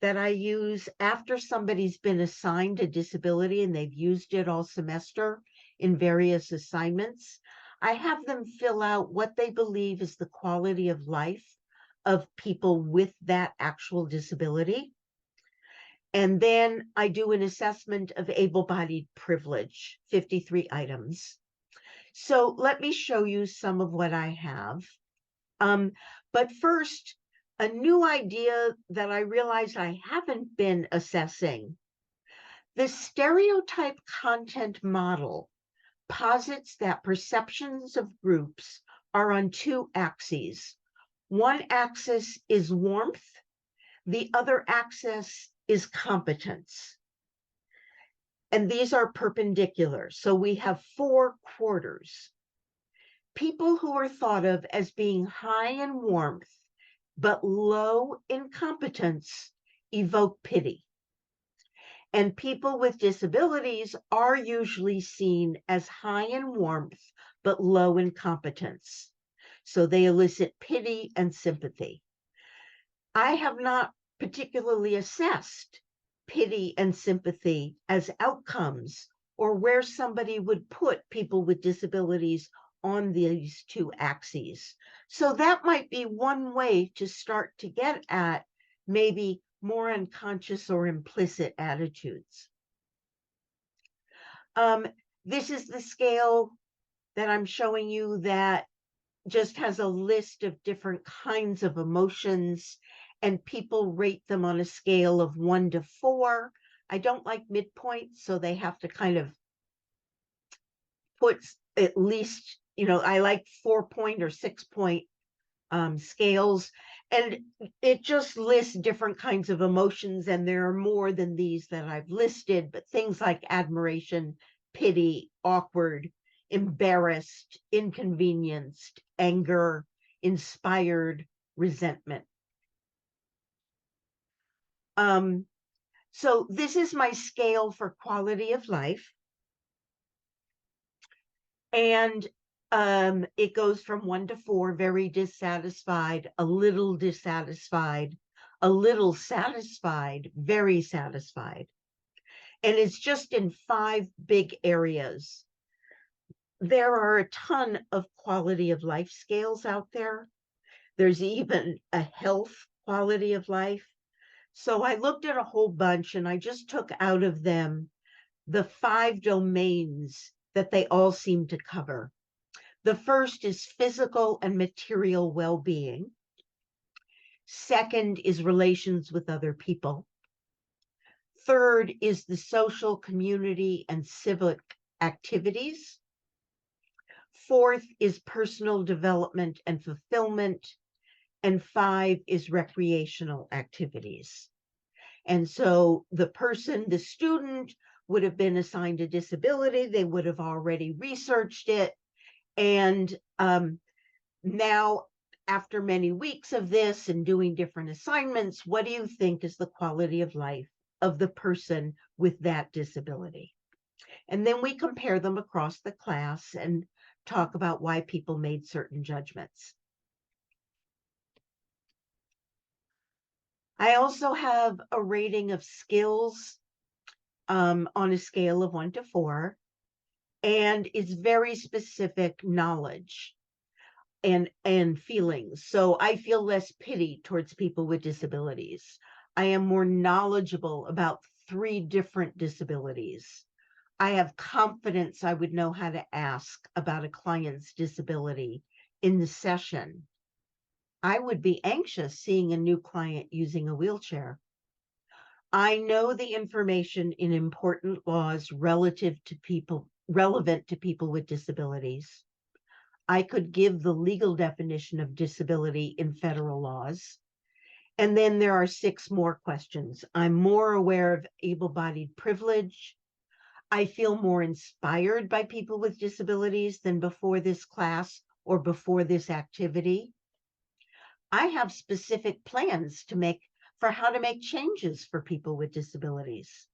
that I use after somebody's been assigned a disability and they've used it all semester in various assignments. I have them fill out what they believe is the quality of life of people with that actual disability. And then I do an assessment of able-bodied privilege, 53 items. So let me show you some of what I have. But first, a new idea that I realized I haven't been assessing. The stereotype content model posits that perceptions of groups are on 2 axes. One axis is warmth, the other axis is competence. And these are perpendicular. So we have 4 quarters. People who are thought of as being high in warmth but low in competence evoke pity. And people with disabilities are usually seen as high in warmth but low in competence. So they elicit pity and sympathy. I have not particularly assessed pity and sympathy as outcomes or where somebody would put people with disabilities on these two axes. So that might be one way to start to get at maybe more unconscious or implicit attitudes. This is the scale that I'm showing you that just has a list of different kinds of emotions, and people rate them on a scale of 1 to 4. I don't like midpoints, so they have to kind of put at least, I like 4-point or 6-point scales, and it just lists different kinds of emotions, and there are more than these that I've listed, but things like admiration, pity, awkward, embarrassed, inconvenienced, anger, inspired, resentment. So this is my scale for quality of life. And it goes from 1 to 4, very dissatisfied, a little dissatisfied, a little satisfied, very satisfied. And it's just in 5 big areas. There are a ton of quality of life scales out there. There's even a health quality of life. So I looked at a whole bunch and I just took out of them the 5 domains that they all seem to cover. The first is physical and material well-being. Second is relations with other people. Third is the social, community, and civic activities. Fourth is personal development and fulfillment. And 5 is recreational activities. And so the person, the student, would have been assigned a disability. They would have already researched it. And now, after many weeks of this and doing different assignments, what do you think is the quality of life of the person with that disability? And then we compare them across the class and talk about why people made certain judgments. I also have a rating of skills on a scale of 1 to 4, and it's very specific knowledge and feelings. So I feel less pity towards people with disabilities. I am more knowledgeable about 3 different disabilities. I have confidence I would know how to ask about a client's disability in the session. I would be anxious seeing a new client using a wheelchair. I know the information in important laws relevant to people with disabilities. I could give the legal definition of disability in federal laws. And then there are 6 more questions. I'm more aware of able-bodied privilege. I feel more inspired by people with disabilities than before this class or before this activity. I have specific plans for how to make changes for people with disabilities.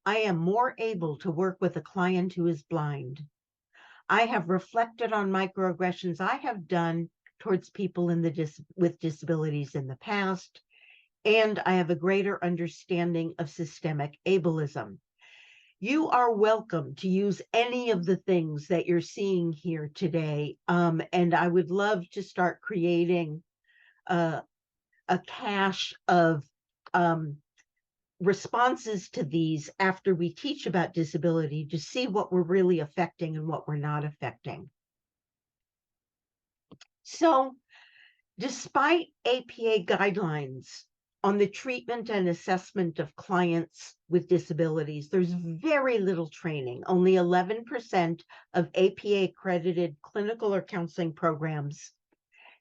I am more able to work with a client who is blind. I have reflected on microaggressions I have done towards people with disabilities in the past, and I have a greater understanding of systemic ableism. You are welcome to use any of the things that you're seeing here today, and I would love to start creating a cache of responses to these after we teach about disability to see what we're really affecting and what we're not affecting. So, despite APA guidelines on the treatment and assessment of clients with disabilities, there's very little training. Only 11% of APA accredited clinical or counseling programs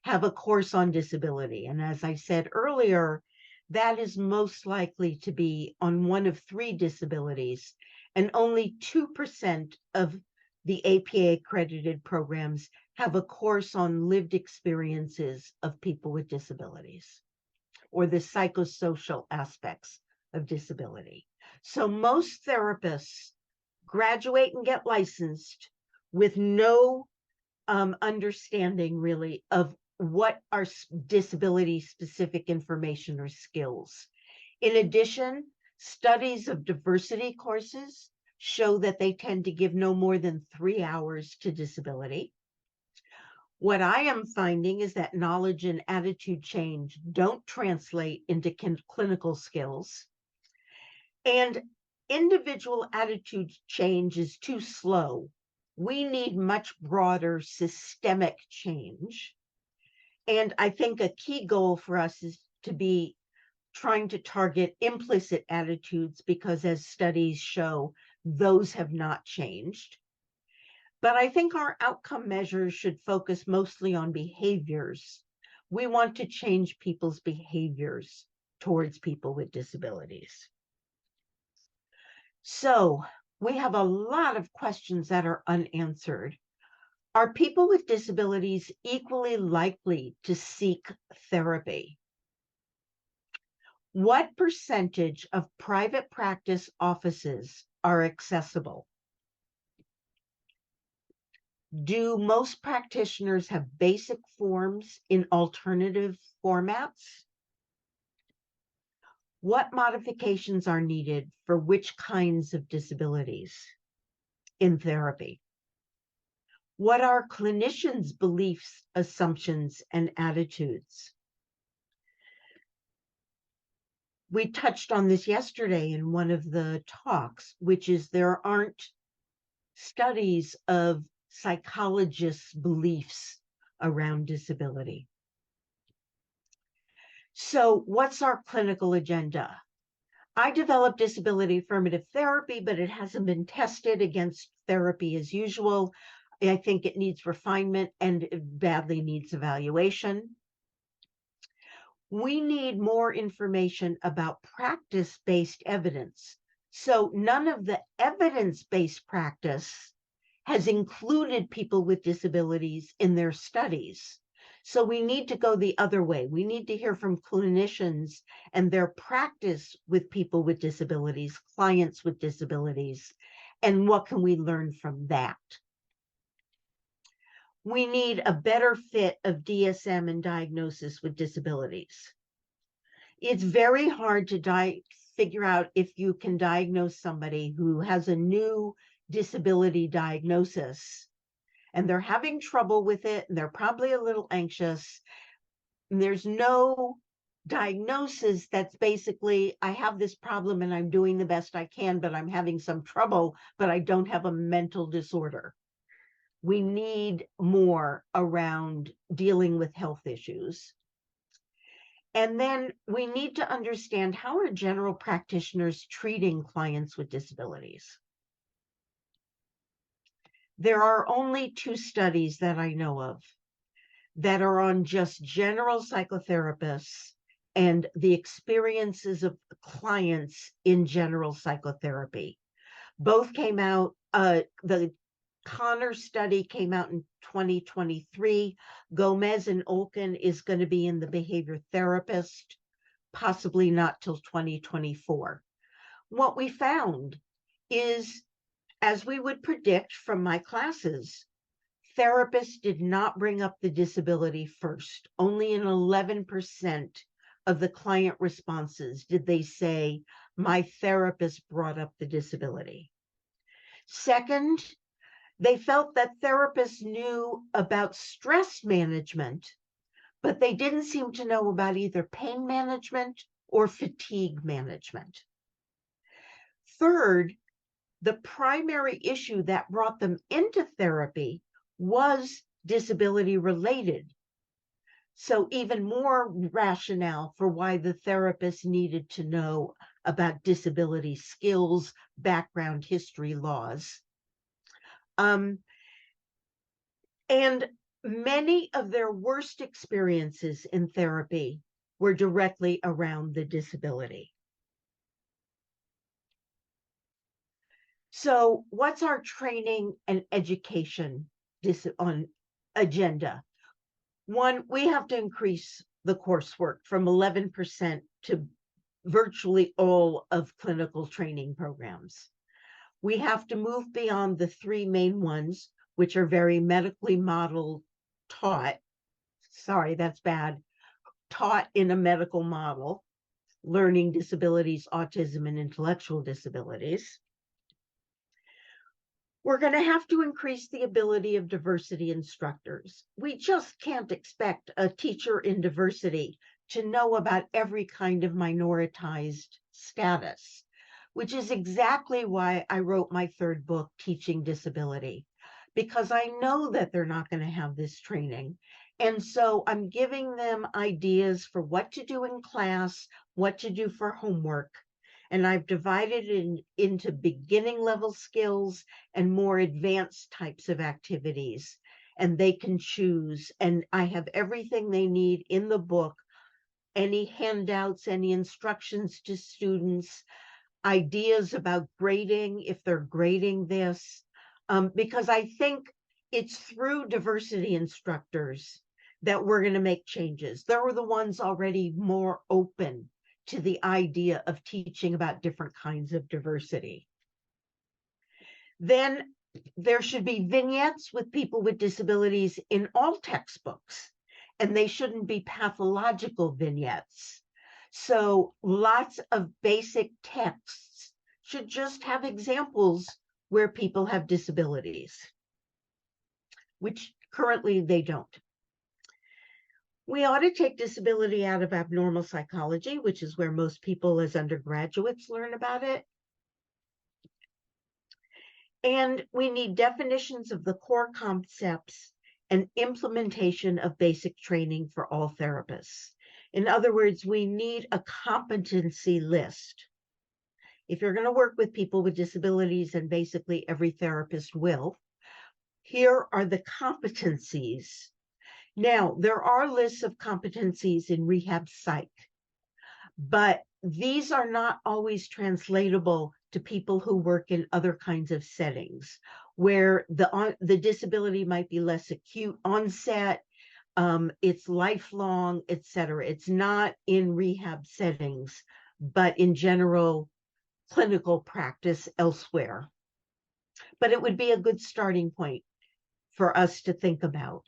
have a course on disability. And as I said earlier, that is most likely to be on one of 3 disabilities, and only 2% of the APA accredited programs have a course on lived experiences of people with disabilities or the psychosocial aspects of disability. So most therapists graduate and get licensed with no understanding really of what are disability specific information or skills. In addition, studies of diversity courses show that they tend to give no more than 3 hours to disability. What I am finding is that knowledge and attitude change don't translate into clinical skills. And individual attitude change is too slow. We need much broader systemic change. And I think a key goal for us is to be trying to target implicit attitudes because, as studies show, those have not changed. But I think our outcome measures should focus mostly on behaviors. We want to change people's behaviors towards people with disabilities. So we have a lot of questions that are unanswered. Are people with disabilities equally likely to seek therapy? What percentage of private practice offices are accessible? Do most practitioners have basic forms in alternative formats? What modifications are needed for which kinds of disabilities in therapy? What are clinicians' beliefs, assumptions, and attitudes? We touched on this yesterday in one of the talks, which is there aren't studies of psychologists' beliefs around disability. So, what's our clinical agenda? I developed disability affirmative therapy, but it hasn't been tested against therapy as usual. I think it needs refinement and it badly needs evaluation. We need more information about practice-based evidence. So none of the evidence-based practice has included people with disabilities in their studies. So we need to go the other way. We need to hear from clinicians and their practice with people with disabilities, clients with disabilities, and what can we learn from that? We need a better fit of DSM and diagnosis with disabilities. It's very hard to figure out if you can diagnose somebody who has a new disability diagnosis and they're having trouble with it, and they're probably a little anxious. And there's no diagnosis that's basically, I have this problem and I'm doing the best I can, but I'm having some trouble, but I don't have a mental disorder. We need more around dealing with health issues. And then we need to understand how are general practitioners treating clients with disabilities. There are only 2 studies that I know of that are on just general psychotherapists and the experiences of clients in general psychotherapy. Both came out, the Connor study came out in 2023. Gomez and Olkin is going to be in the behavior therapist, possibly not till 2024. What we found is, as we would predict from my classes, therapists did not bring up the disability first. Only in 11% of the client responses did they say, my therapist brought up the disability. Second, they felt that therapists knew about stress management, but they didn't seem to know about either pain management or fatigue management. Third, the primary issue that brought them into therapy was disability related. So even more rationale for why the therapist needed to know about disability skills, background history, laws. And many of their worst experiences in therapy were directly around the disability. So what's our training and education on agenda? One, we have to increase the coursework from 11% to virtually all of clinical training programs. We have to move beyond the 3 main ones, which are very medically modeled, taught, sorry, that's bad, taught in a medical model, learning disabilities, autism, and intellectual disabilities. We're going to have to increase the ability of diversity instructors. We just can't expect a teacher in diversity to know about every kind of minoritized status, which is exactly why I wrote my third book, Teaching Disability, because I know that they're not going to have this training. And so I'm giving them ideas for what to do in class, what to do for homework. And I've divided it into beginning level skills and more advanced types of activities. And they can choose. And I have everything they need in the book, any handouts, any instructions to students, ideas about grading if they're grading this, because I think it's through diversity instructors that we're going to make changes. They're the ones already more open to the idea of teaching about different kinds of diversity. Then there should be vignettes with people with disabilities in all textbooks, and they shouldn't be pathological vignettes. So lots of basic texts should just have examples where people have disabilities, which currently they don't. We ought to take disability out of abnormal psychology, which is where most people as undergraduates learn about it. And we need definitions of the core concepts and implementation of basic training for all therapists. In other words, we need a competency list. If you're going to work with people with disabilities, and basically every therapist will, here are the competencies. Now, there are lists of competencies in rehab psych, but these are not always translatable to people who work in other kinds of settings where the disability might be less acute onset, it's lifelong, etc. It's not in rehab settings, but in general clinical practice elsewhere. But it would be a good starting point for us to think about.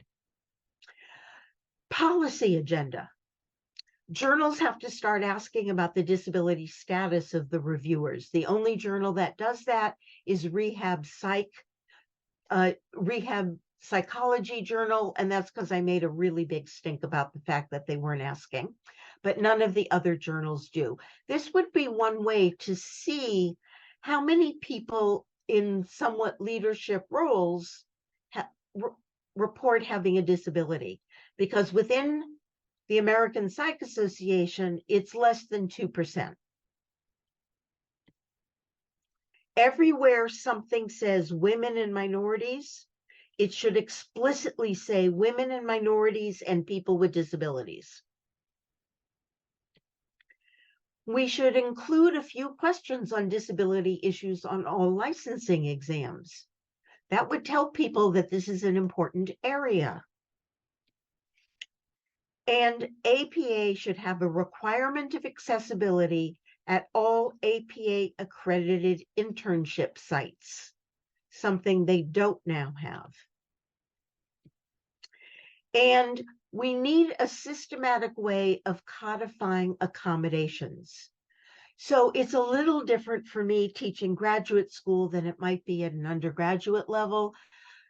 Policy agenda. Journals have to start asking about the disability status of the reviewers. The only journal that does that is Rehab Psychology Journal, and that's because I made a really big stink about the fact that they weren't asking, but none of the other journals do. This would be one way to see how many people in somewhat leadership roles report having a disability, because within the American Psych Association, it's less than 2%. Everywhere something says women and minorities, it should explicitly say women and minorities and people with disabilities. We should include a few questions on disability issues on all licensing exams. That would tell people that this is an important area. And APA should have a requirement of accessibility at all APA accredited internship sites, something they don't now have. And we need a systematic way of codifying accommodations. So it's a little different for me teaching graduate school than it might be at an undergraduate level.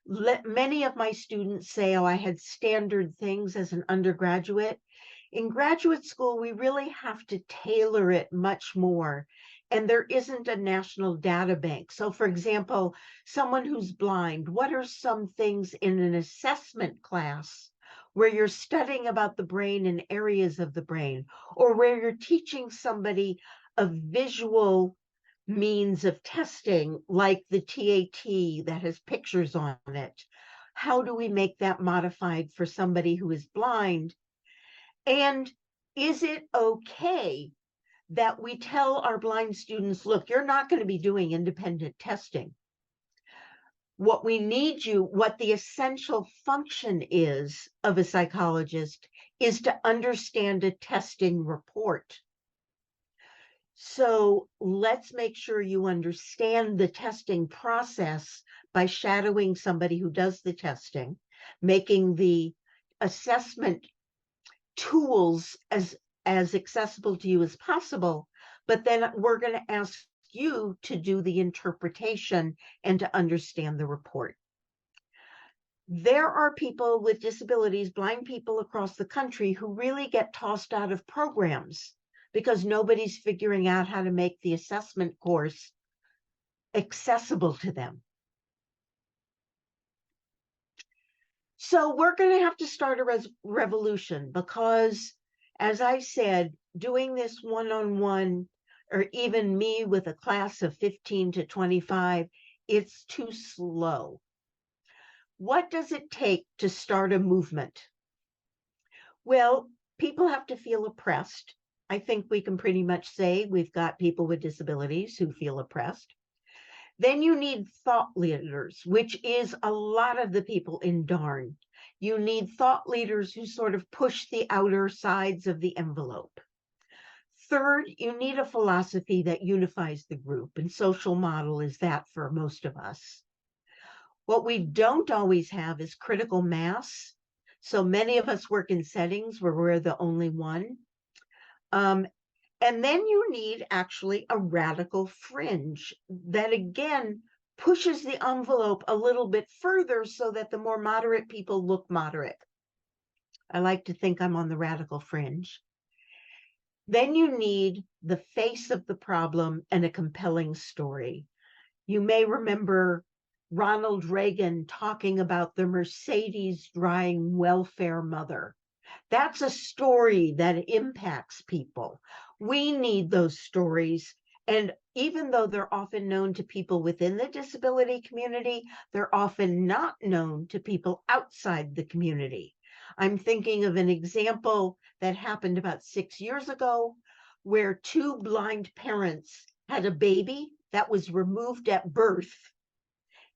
Many of my students say, oh, I had standard things as an undergraduate. In graduate school, we really have to tailor it much more. And there isn't a national data bank. So for example, someone who's blind, what are some things in an assessment class where you're studying about the brain and areas of the brain, or where you're teaching somebody a visual means of testing, like the TAT that has pictures on it? How do we make that modified for somebody who is blind? And is it okay that we tell our blind students, look, you're not going to be doing independent testing. What we need you, what the essential function is of a psychologist is to understand a testing report. So let's make sure you understand the testing process by shadowing somebody who does the testing, making the assessment tools as accessible to you as possible. But then we're going to ask you to do the interpretation and to understand the report. There are people with disabilities, blind people across the country, who really get tossed out of programs because nobody's figuring out how to make the assessment course accessible to them. So we're going to have to start a revolution because, as I said, doing this one-on-one, or even me with a class of 15 to 25, it's too slow. What does it take to start a movement? Well, people have to feel oppressed. I think we can pretty much say we've got people with disabilities who feel oppressed. Then you need thought leaders, which is a lot of the people in DARN. You need thought leaders who sort of push the outer sides of the envelope. Third, you need a philosophy that unifies the group, and social model is that for most of us. What we don't always have is critical mass. So many of us work in settings where we're the only one. And then you need actually a radical fringe that, again, pushes the envelope a little bit further so that the more moderate people look moderate. I like to think I'm on the radical fringe. Then you need the face of the problem and a compelling story. You may remember Ronald Reagan talking about the Mercedes drying welfare mother. That's a story that impacts people. We need those stories. And even though they're often known to people within the disability community, they're often not known to people outside the community. I'm thinking of an example that happened about 6 years ago where two blind parents had a baby that was removed at birth,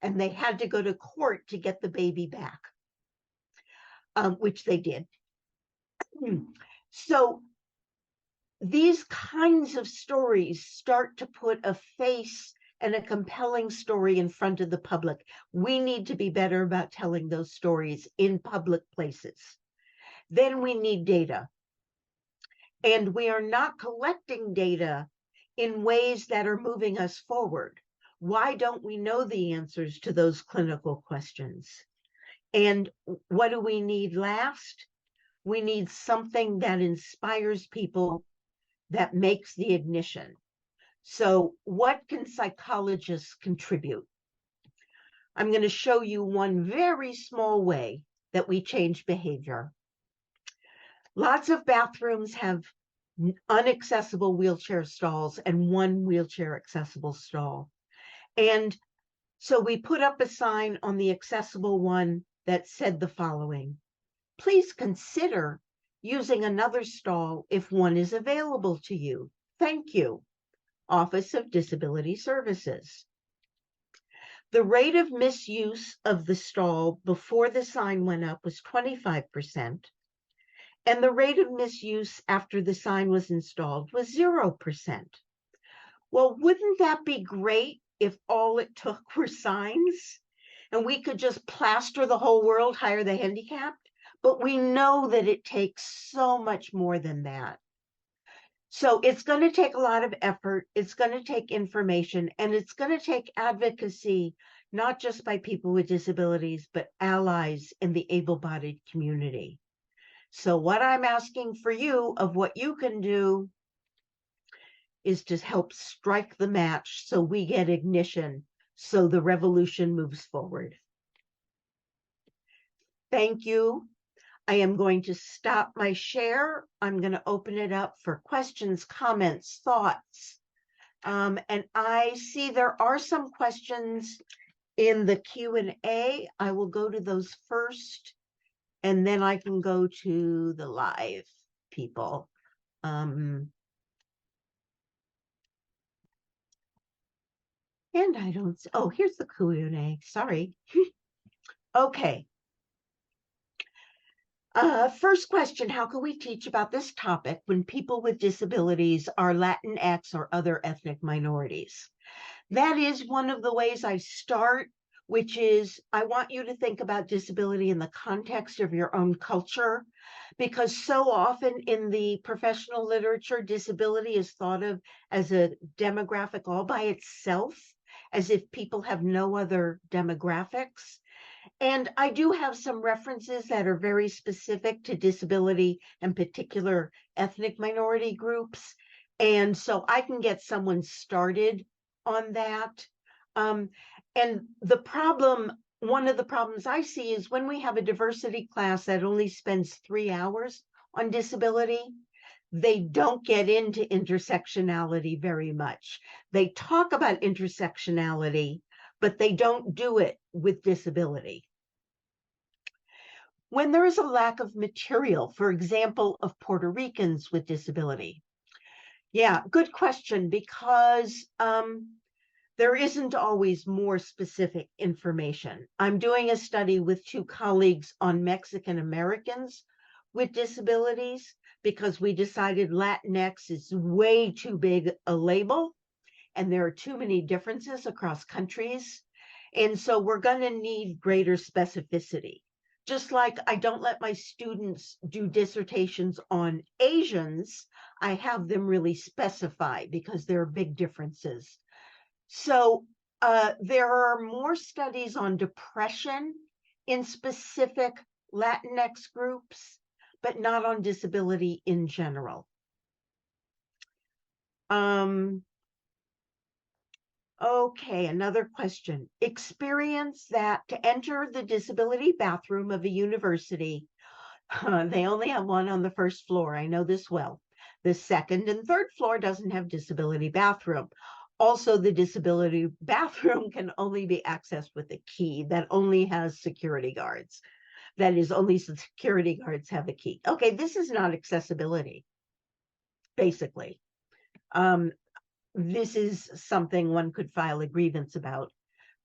and they had to go to court to get the baby back, which they did. So these kinds of stories start to put a face and a compelling story in front of the public. We need to be better about telling those stories in public places. Then we need data. And we are not collecting data in ways that are moving us forward. Why don't we know the answers to those clinical questions? And what do we need last? We need something that inspires people, that makes the ignition. So what can psychologists contribute? I'm going to show you one very small way that we change behavior. Lots of bathrooms have unaccessible wheelchair stalls and one wheelchair accessible stall. And so we put up a sign on the accessible one that said the following: please consider using another stall if one is available to you. Thank you. Office of Disability Services. The rate of misuse of the stall before the sign went up was 25%, and the rate of misuse after the sign was installed was 0%. Well, wouldn't that be great if all it took were signs and we could just plaster the whole world, hire the handicapped? But we know that it takes so much more than that. So it's going to take a lot of effort. It's going to take information, and it's going to take advocacy, not just by people with disabilities, but allies in the able-bodied community. So what I'm asking for you of what you can do is to help strike the match so we get ignition, so the revolution moves forward. Thank you. I am going to stop my share. I'm going to open it up for questions, comments, thoughts. And I see there are some questions in the Q&A. I will go to those first, and then I can go to the live people. And I don't, oh, here's the Q&A, sorry. Okay. First question, how can we teach about this topic when people with disabilities are Latinx or other ethnic minorities? That is one of the ways I start, which is I want you to think about disability in the context of your own culture, because so often in the professional literature, disability is thought of as a demographic all by itself, as if people have no other demographics. And I do have some references that are very specific to disability and particular ethnic minority groups. And so I can get someone started on that. Um, and one of the problems I see is when we have a diversity class that only spends 3 hours on disability, they don't get into intersectionality very much. They talk about intersectionality, but they don't do it with disability. When there is a lack of material, for example, of Puerto Ricans with disability. Yeah, good question, because there isn't always more specific information. I'm doing a study with 2 colleagues on Mexican Americans with disabilities because we decided Latinx is way too big a label and there are too many differences across countries. And so we're going to need greater specificity. Just like I don't let my students do dissertations on Asians, I have them really specify because there are big differences. So there are more studies on depression in specific Latinx groups, but not on disability in general. Okay, another question. Experience that to enter the disability bathroom of a university, they only have one on the first floor. I know this well. The second and third floor doesn't have disability bathroom. Also, the disability bathroom can only be accessed with a key that only has security guards. That is, only security guards have a key. Okay, this is not accessibility, basically. This is something one could file a grievance about.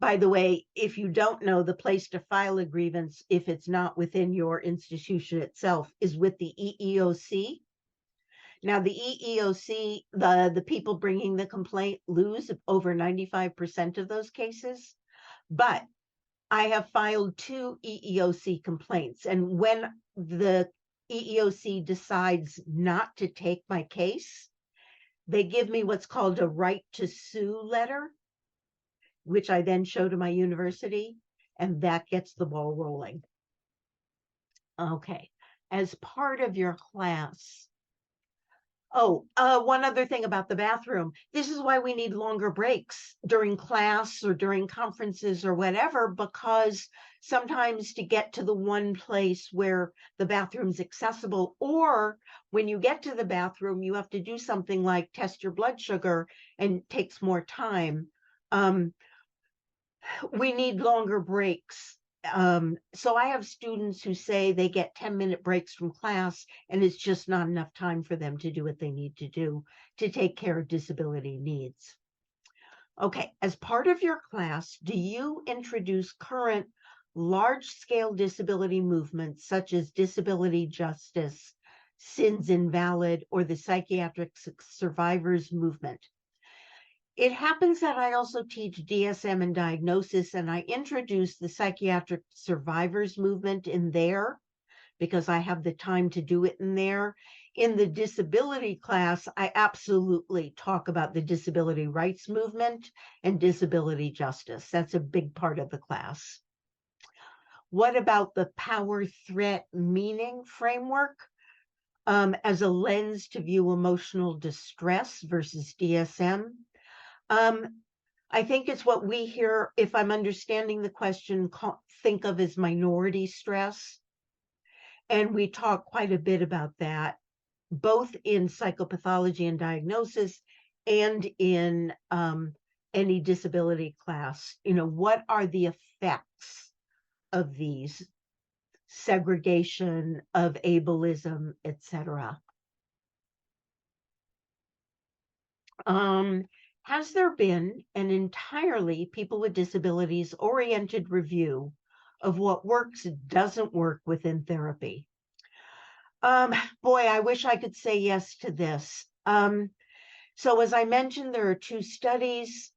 By the way, if you don't know, the place to file a grievance, if it's not within your institution itself, is with the EEOC. Now, the EEOC, the people bringing the complaint lose over 95% of those cases. But I have filed 2 EEOC complaints. And when the EEOC decides not to take my case, they give me what's called a right to sue letter, which I then show to my university, and that gets the ball rolling. Okay, as part of your class. Oh, one other thing about the bathroom. This is why we need longer breaks during class or during conferences or whatever, because sometimes to get to the one place where the bathroom's accessible, or when you get to the bathroom, you have to do something like test your blood sugar and it takes more time. We need longer breaks. So I have students who say they get 10-minute breaks from class and it's just not enough time for them to do what they need to do to take care of disability needs. Okay, as part of your class, do you introduce current large-scale disability movements such as disability justice, SIN's Invalid, or the psychiatric survivors movement? It happens that I also teach DSM and diagnosis, and I introduce the psychiatric survivors movement in there because I have the time to do it in there. In the disability class, I absolutely talk about the disability rights movement and disability justice. That's a big part of the class. What about the power, threat, meaning framework as a lens to view emotional distress versus DSM? I think it's what we hear, if I'm understanding the question, think of as minority stress. And we talk quite a bit about that, both in psychopathology and diagnosis and in any disability class. You know, what are the effects of these? Segregation, of ableism, etc. Has there been an entirely people with disabilities oriented review of what works, doesn't work within therapy? Boy, I wish I could say yes to this. So as I mentioned, there are two studies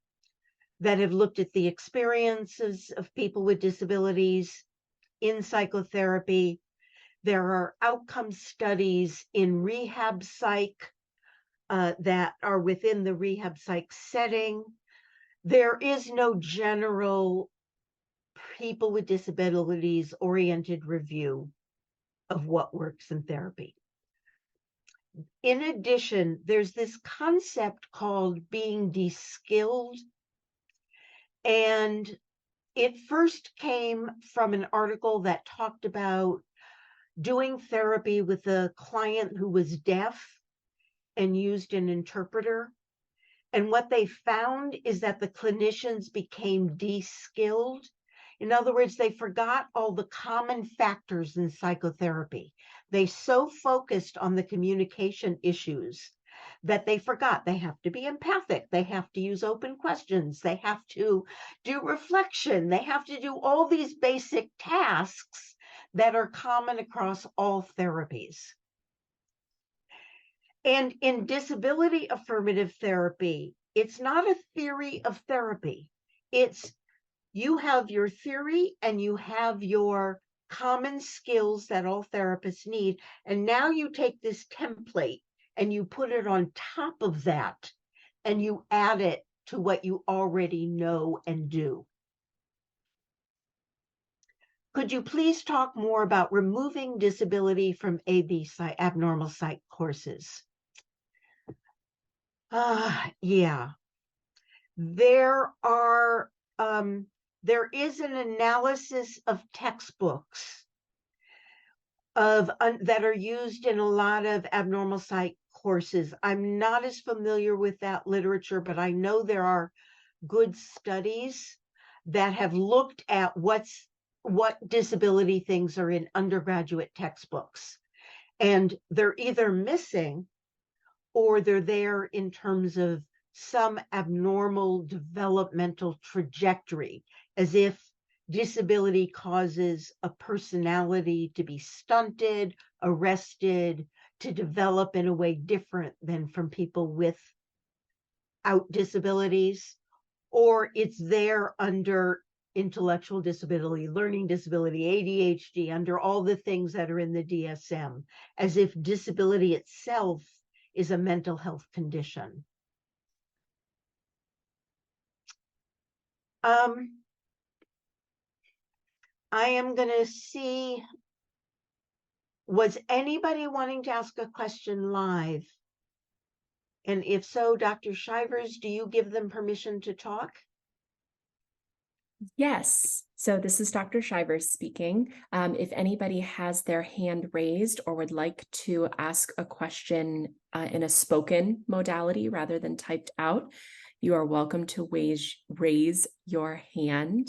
that have looked at the experiences of people with disabilities in psychotherapy. There are outcome studies in rehab psych that are within the rehab psych setting. There is no general people with disabilities oriented review of what works in therapy. In addition, there's this concept called being de-skilled, and it first came from an article that talked about doing therapy with a client who was deaf and used an interpreter. And what they found is that the clinicians became de-skilled. In other words, they forgot all the common factors in psychotherapy. They so focused on the communication issues that they forgot they have to be empathic. They have to use open questions. They have to do reflection. They have to do all these basic tasks that are common across all therapies. And in disability affirmative therapy, it's not a theory of therapy. It's you have your theory and you have your common skills that all therapists need. And now you take this template and you put it on top of that and you add it to what you already know and do. Could you please talk more about removing disability from abnormal psych courses? Yeah. There is an analysis of textbooks that are used in a lot of abnormal psych courses. I'm not as familiar with that literature, but I know there are good studies that have looked at what disability things are in undergraduate textbooks. And they're either missing or they're there in terms of some abnormal developmental trajectory, as if disability causes a personality to be stunted, arrested, to develop in a way different than from people without disabilities, or it's there under intellectual disability, learning disability, ADHD, under all the things that are in the DSM, as if disability itself is a mental health condition. I am going to see, was anybody wanting to ask a question live? And if so, Dr. Shivers, do you give them permission to talk? Yes. So this is Dr. Shivers speaking. If anybody has their hand raised or would like to ask a question in a spoken modality rather than typed out, you are welcome to raise your hand.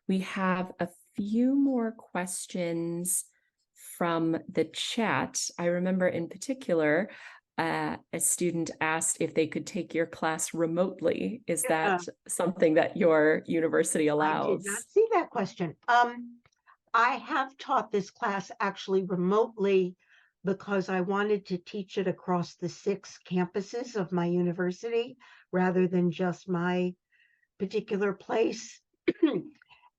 We have a few more questions from the chat. I remember in particular, a student asked if they could take your class remotely. Is that something that your university allows? I did not see that question. I have taught this class actually remotely because I wanted to teach it across the 6 campuses of my university rather than just my particular place.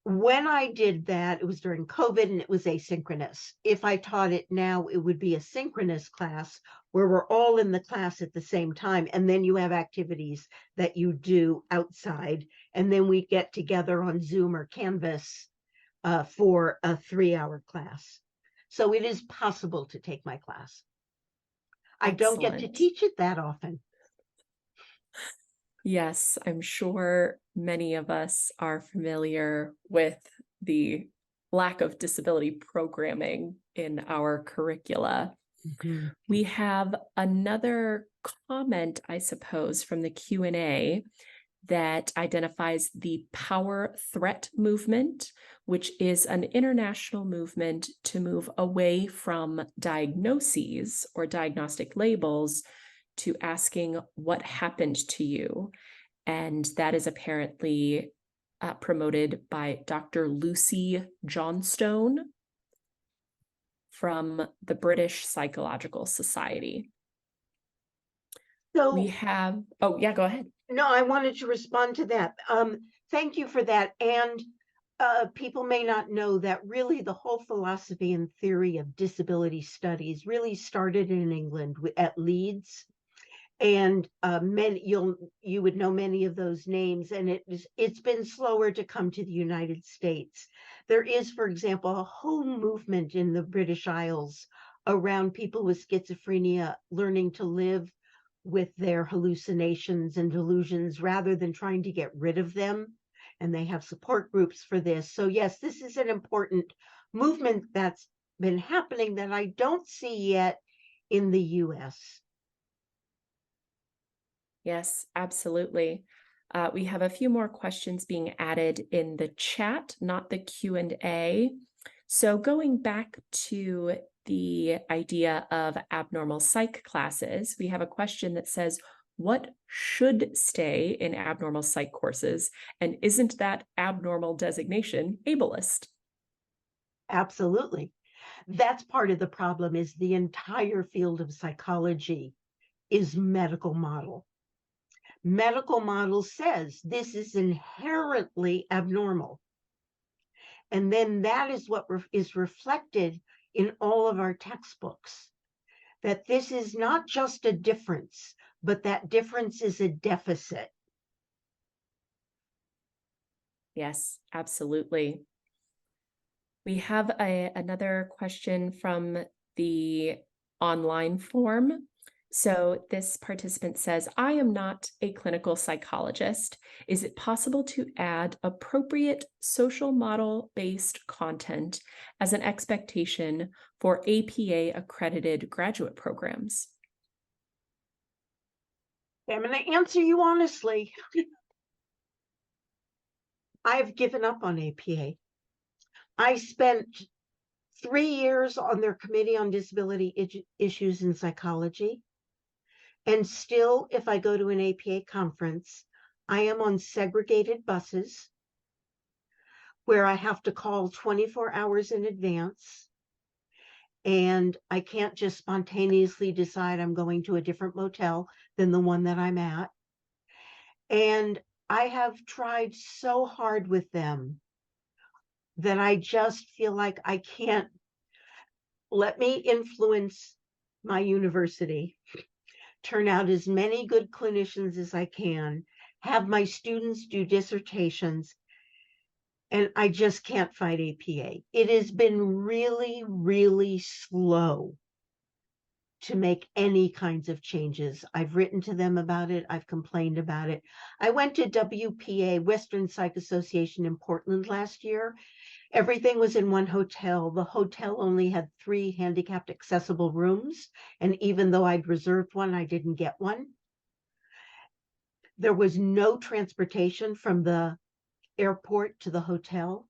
When I did that, it was during COVID and it was asynchronous. If I taught it now, it would be a synchronous class where we're all in the class at the same time. And then you have activities that you do outside. And then we get together on Zoom or Canvas for a 3-hour class. So it is possible to take my class. I don't get to teach it that often. Yes, I'm sure many of us are familiar with the lack of disability programming in our curricula. Mm-hmm. We have another comment, I suppose, from the Q&A that identifies the power threat movement, which is an international movement to move away from diagnoses or diagnostic labels to asking what happened to you. And that is apparently promoted by Dr. Lucy Johnstone. from the British Psychological Society. So We have, oh yeah, go ahead. no, I wanted to respond to that. Thank you for that. And people may not know that really the whole philosophy and theory of disability studies really started in England at Leeds, and you would know many of those names, and it's been slower to come to the United States. There is, for example, a whole movement in the British Isles around people with schizophrenia learning to live with their hallucinations and delusions rather than trying to get rid of them. And they have support groups for this. So yes, this is an important movement that's been happening that I don't see yet in the US. Yes, absolutely. We have a few more questions being added in the chat, not the Q&A. So going back to the idea of abnormal psych classes, we have a question that says, what should stay in abnormal psych courses? And isn't that abnormal designation ableist? Absolutely. That's part of the problem is the entire field of psychology is medical model. Medical model says this is inherently abnormal. And then that is what is reflected in all of our textbooks, that this is not just a difference, but that difference is a deficit. Yes, absolutely. We have another question from the online form. So this participant says, I am not a clinical psychologist. Is it possible to add appropriate social model-based content as an expectation for APA accredited graduate programs? I'm going to answer you honestly. I've given up on APA. I spent 3 years on their Committee on Disability Issues in Psychology. And still, if I go to an APA conference, I am on segregated buses where I have to call 24 hours in advance. And I can't just spontaneously decide I'm going to a different motel than the one that I'm at. And I have tried so hard with them that I just feel like I can't let me influence my university, turn out as many good clinicians as I can, have my students do dissertations, and I just can't fight APA. It has been really, really slow to make any kinds of changes. I've written to them about it. I've complained about it. I went to WPA, Western Psych Association in Portland last year. Everything was in one hotel. The hotel only had 3 handicapped accessible rooms. And even though I'd reserved one, I didn't get one. There was no transportation from the airport to the hotel.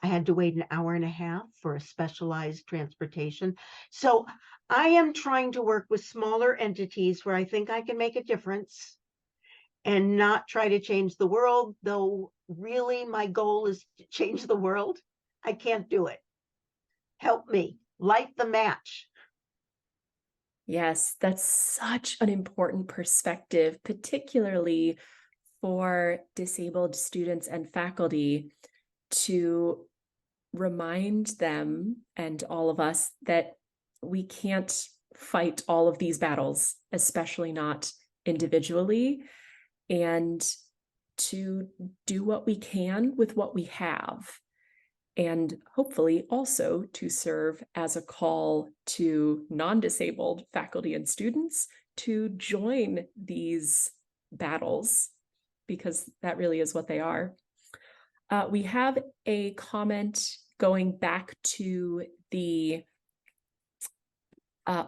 I had to wait an hour and a half for a specialized transportation. So I am trying to work with smaller entities where I think I can make a difference and not try to change the world, though really my goal is to change the world. I can't do it. Help me, light the match. Yes, that's such an important perspective, particularly for disabled students and faculty, to remind them and all of us that we can't fight all of these battles, especially not individually, and to do what we can with what we have. And hopefully also to serve as a call to non-disabled faculty and students to join these battles, because that really is what they are. We have a comment going back to the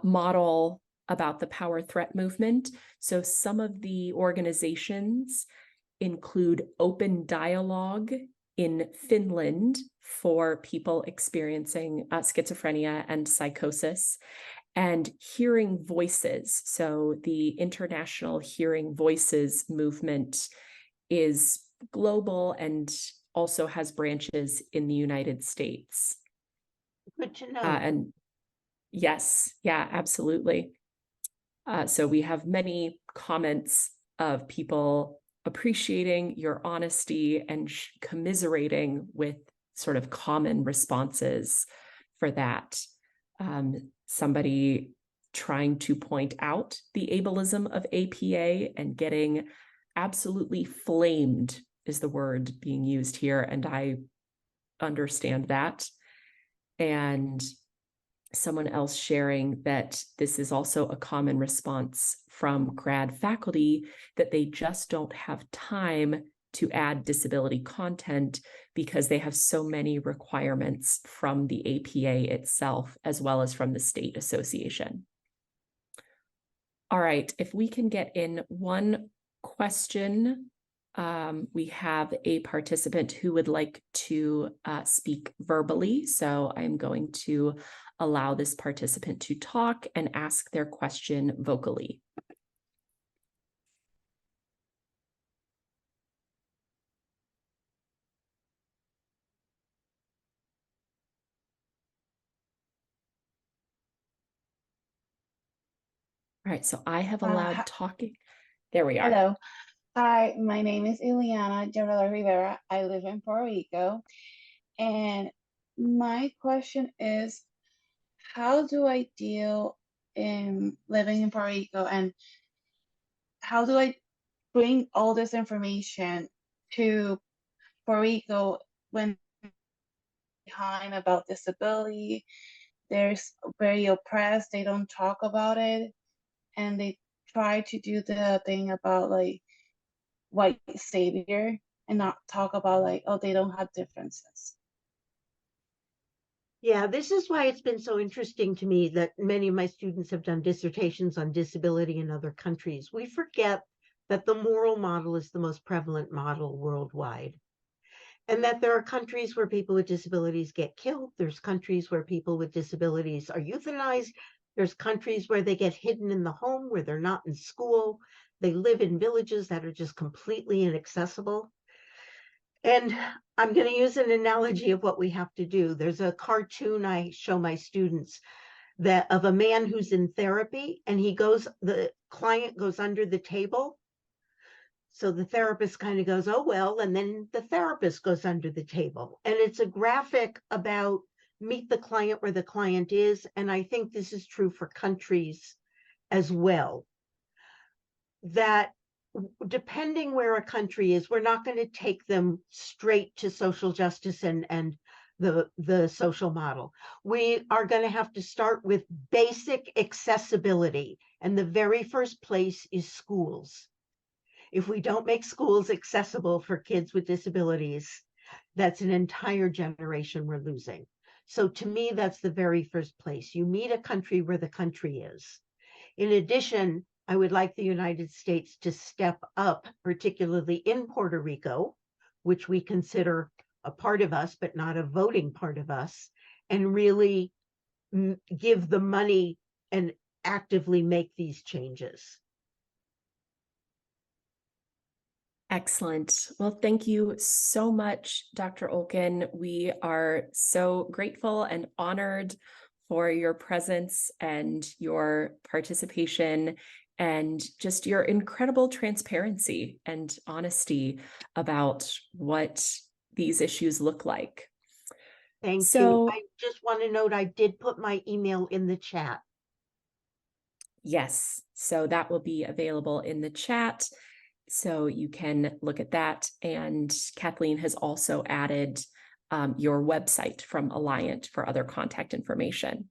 model about the power threat movement. So some of the organizations include open dialogue in Finland for people experiencing schizophrenia and psychosis, and hearing voices. So the International Hearing Voices movement is global and also has branches in the United States. Good to know. And Yes, yeah, absolutely. So we have many comments of people appreciating your honesty and commiserating with sort of common responses for that. Somebody trying to point out the ableism of APA and getting absolutely flamed is the word being used here. And I understand that. And someone else sharing that this is also a common response from grad faculty, that they just don't have time to add disability content because they have so many requirements from the APA itself, as well as from the state association. All right, if we can get in one question. We have a participant who would like to speak verbally. So I'm going to allow this participant to talk and ask their question vocally. All right, so I have allowed talking. There we are. Hello. Hi, my name is Ileana Javela Rivera. I live in Puerto Rico. And my question is, how do I deal in living in Puerto Rico, and how do I bring all this information to Puerto Rico when behind about disability? There's very oppressed, they don't talk about it, and they try to do the thing about like white savior and not talk about like, oh, they don't have differences. Yeah, this is why it's been so interesting to me that many of my students have done dissertations on disability in other countries. We forget that the moral model is the most prevalent model worldwide, and that there are countries where people with disabilities get killed. There's countries where people with disabilities are euthanized. There's countries where they get hidden in the home, where they're not in school. They live in villages that are just completely inaccessible. And I'm going to use an analogy of what we have to do. There's a cartoon I show my students that of a man who's in therapy, and the client goes under the table. So the therapist kind of goes, oh, well, and then the therapist goes under the table. And it's a graphic about meet the client where the client is. And I think this is true for countries as well, that depending where a country is, we're not going to take them straight to social justice and the social model. We are going to have to start with basic accessibility. And the very first place is schools. If we don't make schools accessible for kids with disabilities, that's an entire generation we're losing. So to me, that's the very first place. You meet a country where the country is. In addition, I would like the United States to step up, particularly in Puerto Rico, which we consider a part of us, but not a voting part of us, and really give the money and actively make these changes. Excellent. Well, thank you so much, Dr. Olkin. We are so grateful and honored for your presence and your participation and just your incredible transparency and honesty about what these issues look like. Thank you. I just want to note I did put my email in the chat. Yes, so that will be available in the chat. So you can look at that. And Kathleen has also added your website from Alliant for other contact information.